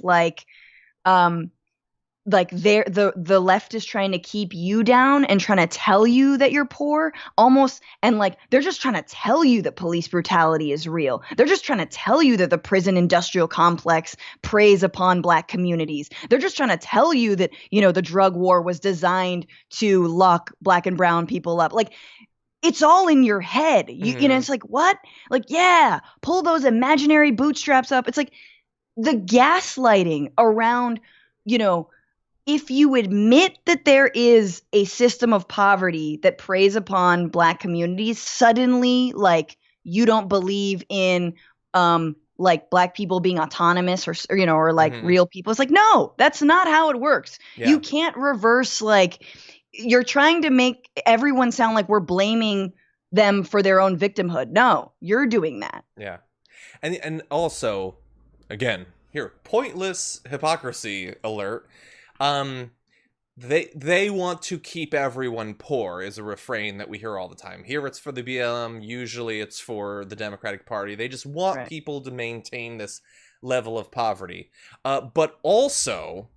the left is trying to keep you down and trying to tell you that you're poor almost, and like they're just trying to tell you that police brutality is real. They're just trying to tell you that the prison industrial complex preys upon black communities. They're just trying to tell you that, you know, the drug war was designed to lock black and brown people up. Like, it's all in your head. You know, it's like, what? Like, yeah, pull those imaginary bootstraps up. It's like the gaslighting around, you know, if you admit that there is a system of poverty that preys upon black communities, suddenly, like, you don't believe in, like, black people being autonomous or you know, or like real people. It's like, no, that's not how it works. Yeah. You can't reverse, like, you're trying to make everyone sound like we're blaming them for their own victimhood. No, you're doing that. Yeah. And also, again, here, pointless hypocrisy alert. They want to keep everyone poor is a refrain that we hear all the time. Here it's for the BLM, usually it's for the Democratic Party. They just want people to maintain this level of poverty. But also,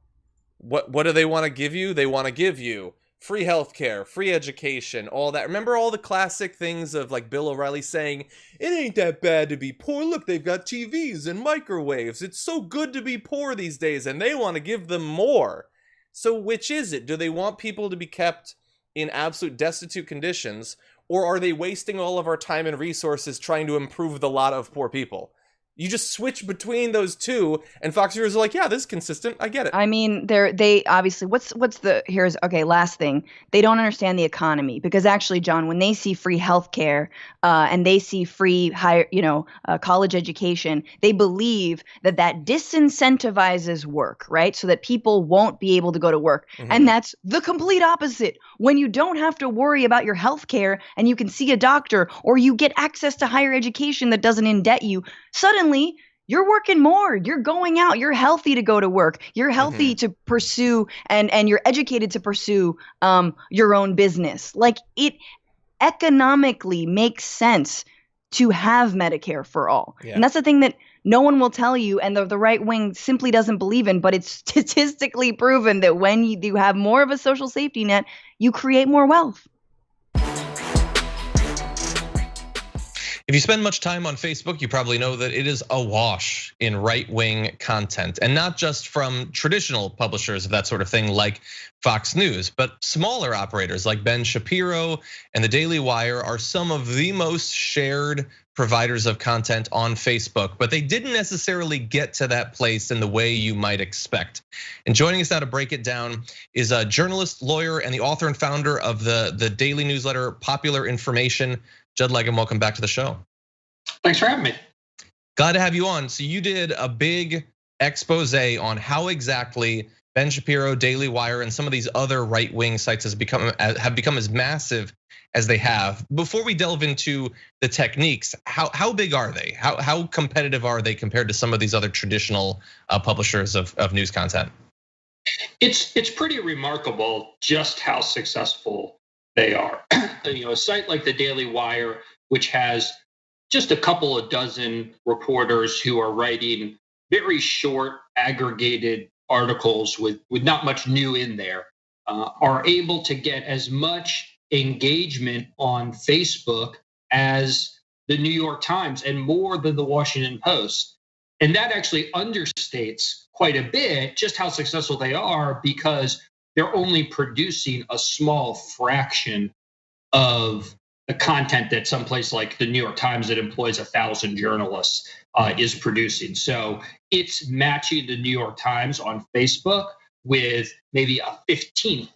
what do they want to give you? They want to give you free healthcare, free education, all that. Remember all the classic things of like Bill O'Reilly saying, it ain't that bad to be poor. Look, they've got TVs and microwaves. It's so good to be poor these days, and they want to give them more. So which is it? Do they want people to be kept in absolute destitute conditions, or are they wasting all of our time and resources trying to improve the lot of poor people? You just switch between those two, and Fox viewers are like, yeah, this is consistent. I get it. I mean, they obviously, last thing. They don't understand the economy, because actually, John, when they see free healthcare and they see free college education, they believe that disincentivizes work, right? So that people won't be able to go to work. And that's the complete opposite. When you don't have to worry about your healthcare and you can see a doctor, or you get access to higher education that doesn't indebt you, suddenly you're working more, you're going out, you're healthy to go to work, you're healthy to pursue and you're educated to pursue your own business. Like, it economically makes sense to have Medicare for all. Yeah. And that's the thing that no one will tell you, and the right wing simply doesn't believe in, but it's statistically proven that when you have more of a social safety net, you create more wealth. If you spend much time on Facebook, you probably know that it is awash in right-wing content, and not just from traditional publishers of that sort of thing like Fox News, but smaller operators like Ben Shapiro and the Daily Wire are some of the most shared providers of content on Facebook, but they didn't necessarily get to that place in the way you might expect. And joining us now to break it down is a journalist, lawyer, and the author and founder of the daily newsletter Popular Information, Judd Legum. Welcome back to the show. Thanks for having me. Glad to have you on. So you did a big expose on how exactly Ben Shapiro, Daily Wire, and some of these other right-wing sites have become as massive as they have. Before we delve into the techniques, how big are they? How competitive are they compared to some of these other traditional publishers of news content? It's pretty remarkable just how successful they are. A site like the Daily Wire, which has just a couple of dozen reporters who are writing very short, aggregated articles with not much new in there, are able to get as much engagement on Facebook as the New York Times and more than the Washington Post. And that actually understates quite a bit just how successful they are, because they're only producing a small fraction of the content that someplace like the New York Times that employs 1,000 journalists is producing. So it's matching the New York Times on Facebook with maybe a 15th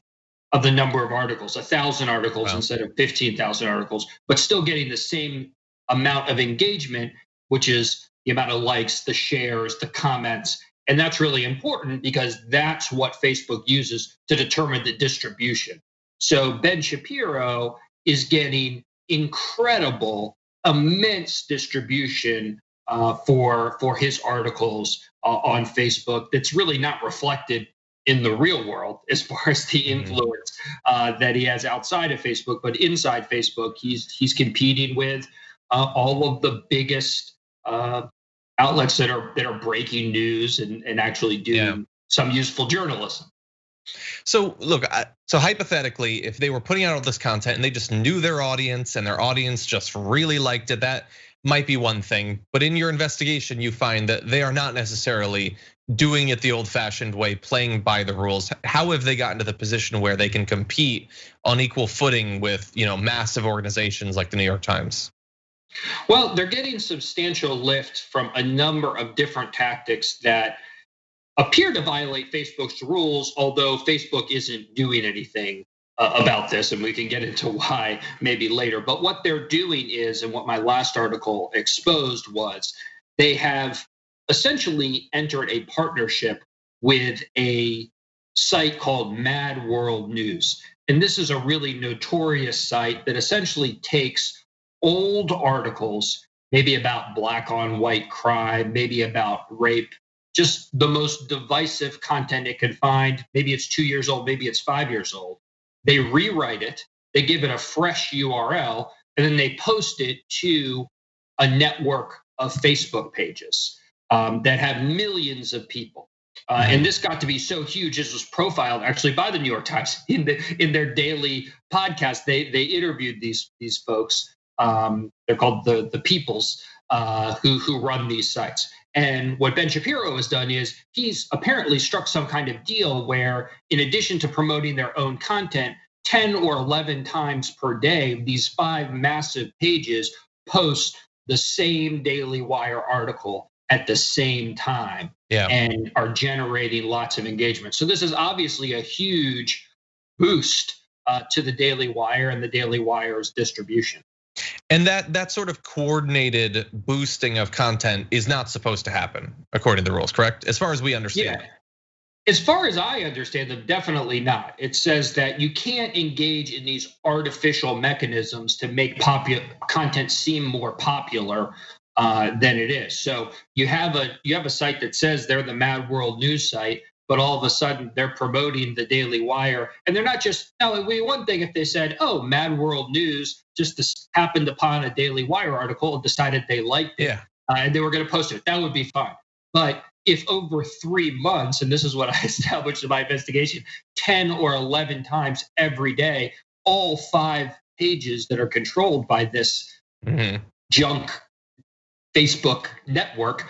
of the number of articles, 1,000 articles instead of 15,000 articles, but still getting the same amount of engagement, which is the amount of likes, the shares, the comments. And that's really important because that's what Facebook uses to determine the distribution. So Ben Shapiro is getting incredible, immense distribution for his articles on Facebook that's really not reflected in the real world as far as the influence that he has outside of Facebook. But inside Facebook, he's competing with all of the biggest outlets that are breaking news and actually doing some useful journalism. So look, so hypothetically, if they were putting out all this content and they just knew their audience and their audience just really liked it, that might be one thing. But in your investigation, you find that they are not necessarily doing it the old-fashioned way, playing by the rules. How have they gotten to the position where they can compete on equal footing with massive organizations like the New York Times? Well, they're getting substantial lift from a number of different tactics that appear to violate Facebook's rules, although Facebook isn't doing anything about this, and we can get into why maybe later. But what they're doing is, and what my last article exposed was, they have essentially entered a partnership with a site called Mad World News. And this is a really notorious site that essentially takes old articles, maybe about black on white crime, maybe about rape, just the most divisive content it could find. Maybe it's 2 years old, maybe it's 5 years old. They rewrite it, they give it a fresh URL, and then they post it to a network of Facebook pages that have millions of people. And this got to be so huge, this was profiled actually by the New York Times in their daily podcast. They interviewed these folks. They're called the Peoples who run these sites. And what Ben Shapiro has done is he's apparently struck some kind of deal where, in addition to promoting their own content, 10 or 11 times per day, these 5 massive pages post the same Daily Wire article at the same time and are generating lots of engagement. So this is obviously a huge boost to the Daily Wire and the Daily Wire's distribution. And that sort of coordinated boosting of content is not supposed to happen according to the rules, correct? As far as we understand. Yeah. As far as I understand them, definitely not. It says that you can't engage in these artificial mechanisms to make content seem more popular than it is. So you have a site that says they're the Mad World News site, but all of a sudden they're promoting the Daily Wire. And they're not just, now it would be one thing if they said, oh, Mad World News just happened upon a Daily Wire article and decided they liked it, and they were going to post it. That would be fine. But if over 3 months, and this is what I established in my investigation, 10 or 11 times every day, all 5 pages that are controlled by this junk Facebook network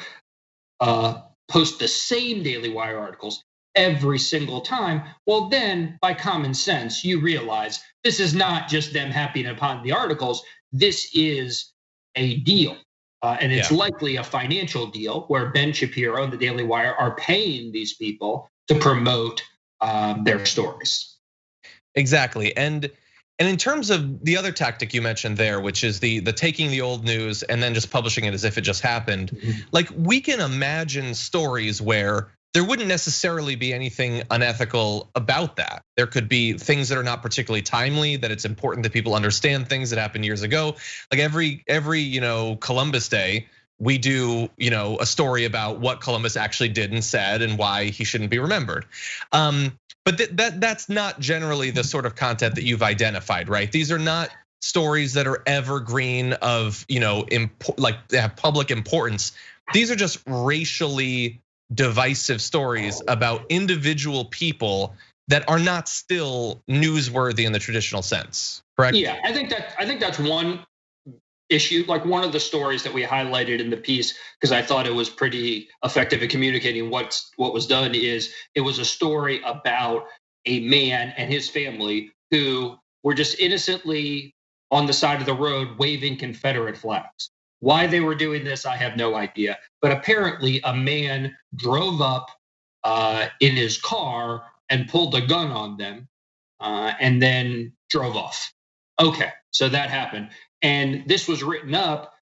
post the same Daily Wire articles every single time, well then, by common sense, you realize this is not just them happening upon the articles, this is a deal. And it's likely a financial deal where Ben Shapiro and the Daily Wire are paying these people to promote their stories. Exactly. And in terms of the other tactic you mentioned there, which is the taking the old news and then just publishing it as if it just happened, like we can imagine stories where there wouldn't necessarily be anything unethical about that. There could be things that are not particularly timely, that it's important that people understand things that happened years ago. Like every Columbus Day, we do a story about what Columbus actually did and said and why he shouldn't be remembered. But that's not generally the sort of content that you've identified, right? These are not stories that are evergreen of like they have public importance. These are just racially divisive stories about individual people that are not still newsworthy in the traditional sense, correct? Yeah, I think that's one issue. Like one of the stories that we highlighted in the piece, because I thought it was pretty effective at communicating what was done, is it was a story about a man and his family who were just innocently on the side of the road waving Confederate flags. Why they were doing this, I have no idea. But apparently a man drove up in his car and pulled a gun on them and then drove off. Okay, so that happened. And this was written up,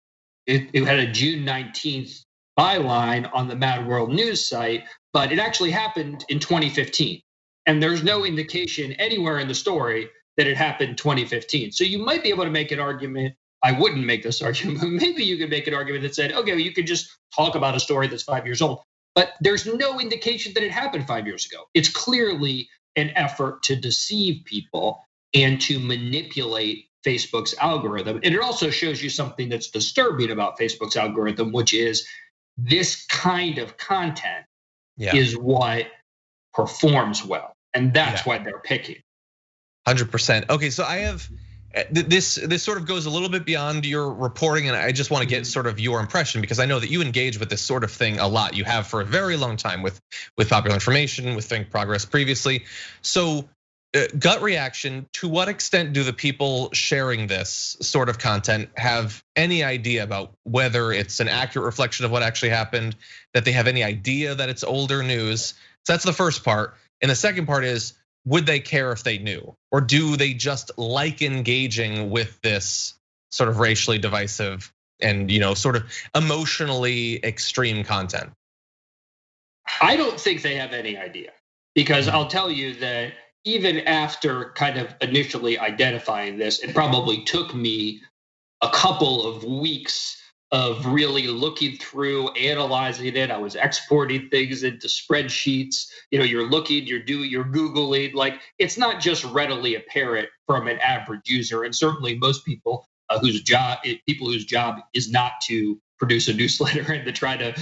it had a June 19th byline on the Mad World News site, but it actually happened in 2015. And there's no indication anywhere in the story that it happened in 2015. So you might be able to make an argument. I wouldn't make this argument, but maybe you could make an argument that said, okay, well, you could just talk about a story that's 5 years old. But there's no indication that it happened 5 years ago. It's clearly an effort to deceive people and to manipulate Facebook's algorithm. And it also shows you something that's disturbing about Facebook's algorithm, which is this kind of content is what performs well. And that's why they're picking. 100%. Okay, so I have this sort of goes a little bit beyond your reporting, and I just want to get sort of your impression, because I know that you engage with this sort of thing a lot. You have for a very long time with Popular Information, with Think Progress previously. So gut reaction, to what extent do the people sharing this sort of content have any idea about whether it's an accurate reflection of what actually happened, that they have any idea that it's older news? So that's the first part. And the second part is, would they care if they knew? Or do they just like engaging with this sort of racially divisive and sort of emotionally extreme content? I don't think they have any idea, because I'll tell you that even after kind of initially identifying this, it probably took me a couple of weeks of really looking through, analyzing it. I was exporting things into spreadsheets. You're looking, you're Googling. Like, it's not just readily apparent from an average user. And certainly most people whose job is not to produce a newsletter and to try to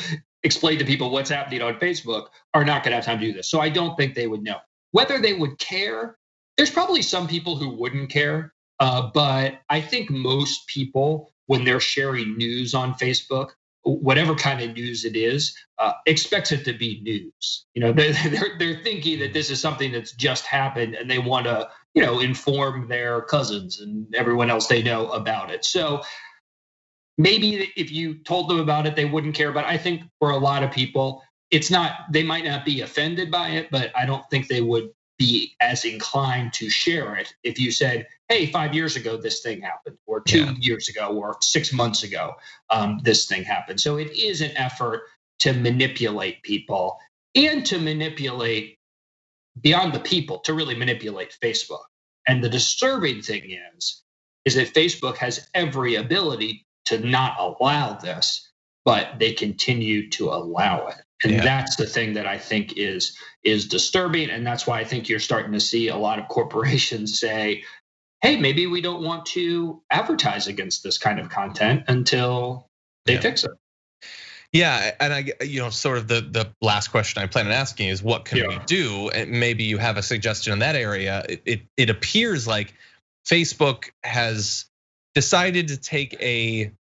explain to people what's happening on Facebook are not going to have time to do this. So I don't think they would know. Whether they would care, there's probably some people who wouldn't care. But I think most people, when they're sharing news on Facebook, whatever kind of news it is, expects it to be news. They're thinking that this is something that's just happened, and they want to, inform their cousins and everyone else they know about it. So maybe if you told them about it, they wouldn't care. But I think for a lot of people, they might not be offended by it, but I don't think they would be as inclined to share it if you said, hey, 5 years ago, this thing happened, or 2 years ago, or 6 months ago, this thing happened. So it is an effort to manipulate people and to manipulate beyond the people, to really manipulate Facebook. And the disturbing thing is that Facebook has every ability to not allow this, but they continue to allow it. And that's the thing that I think is disturbing. And that's why I think you're starting to see a lot of corporations say, hey, maybe we don't want to advertise against this kind of content until they fix it. Yeah, and I, sort of the last question I plan on asking is, what can we do? And maybe you have a suggestion in that area. It appears like Facebook has decided to take a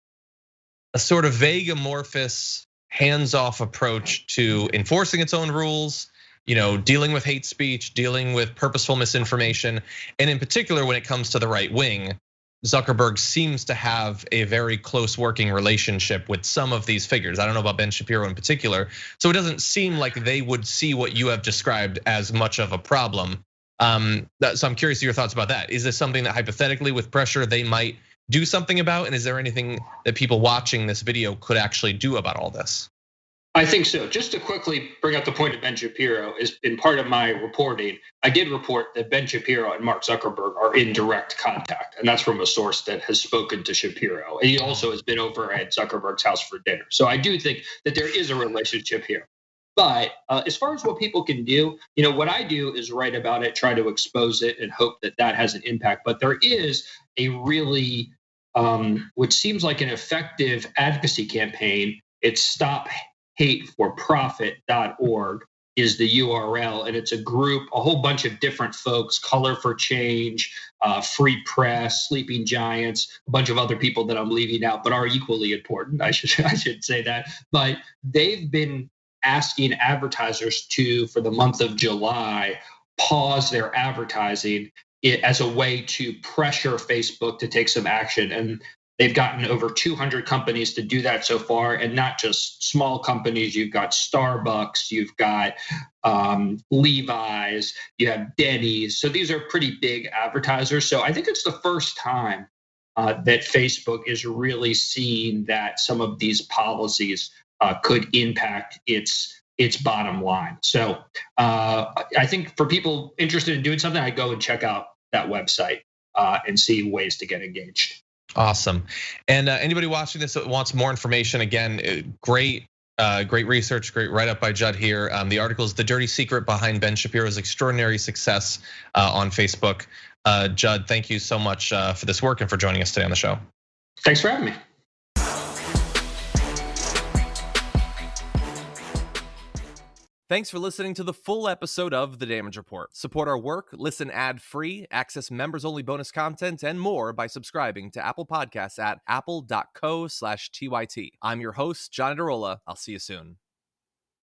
sort of vague, amorphous, hands-off approach to enforcing its own rules, dealing with hate speech, dealing with purposeful misinformation, and in particular, when it comes to the right wing, Zuckerberg seems to have a very close working relationship with some of these figures. I don't know about Ben Shapiro in particular. So it doesn't seem like they would see what you have described as much of a problem. So I'm curious to your thoughts about that. Is this something that hypothetically with pressure they might do something about? And is there anything that people watching this video could actually do about all this? I think so. Just to quickly bring up the point of Ben Shapiro, is in part of my reporting, I did report that Ben Shapiro and Mark Zuckerberg are in direct contact. And that's from a source that has spoken to Shapiro. And he also has been over at Zuckerberg's house for dinner. So I do think that there is a relationship here. But as far as what people can do, what I do is write about it, try to expose it, and hope that that has an impact. But there is a really, what seems like an effective advocacy campaign. It's stophateforprofit.org is the URL, and it's a group, a whole bunch of different folks, Color for Change, Free Press, Sleeping Giants, a bunch of other people that I'm leaving out, but are equally important. I should say that. But they've been asking advertisers to, for the month of July, pause their advertising as a way to pressure Facebook to take some action. And they've gotten over 200 companies to do that so far, and not just small companies. You've got Starbucks, you've got Levi's, you have Denny's. So these are pretty big advertisers. So I think it's the first time that Facebook is really seeing that some of these policies could impact its bottom line. So I think for people interested in doing something, I go and check out that website and see ways to get engaged. Awesome. And anybody watching this that wants more information, again, great research, great write-up by Judd here. The article is The Dirty Secret Behind Ben Shapiro's Extraordinary Success on Facebook. Judd, thank you so much for this work and for joining us today on the show. Thanks for having me. Thanks for listening to the full episode of The Damage Report. Support our work, listen ad-free, access members-only bonus content, and more by subscribing to Apple Podcasts at apple.co/TYT. I'm your host, John Derola. I'll see you soon.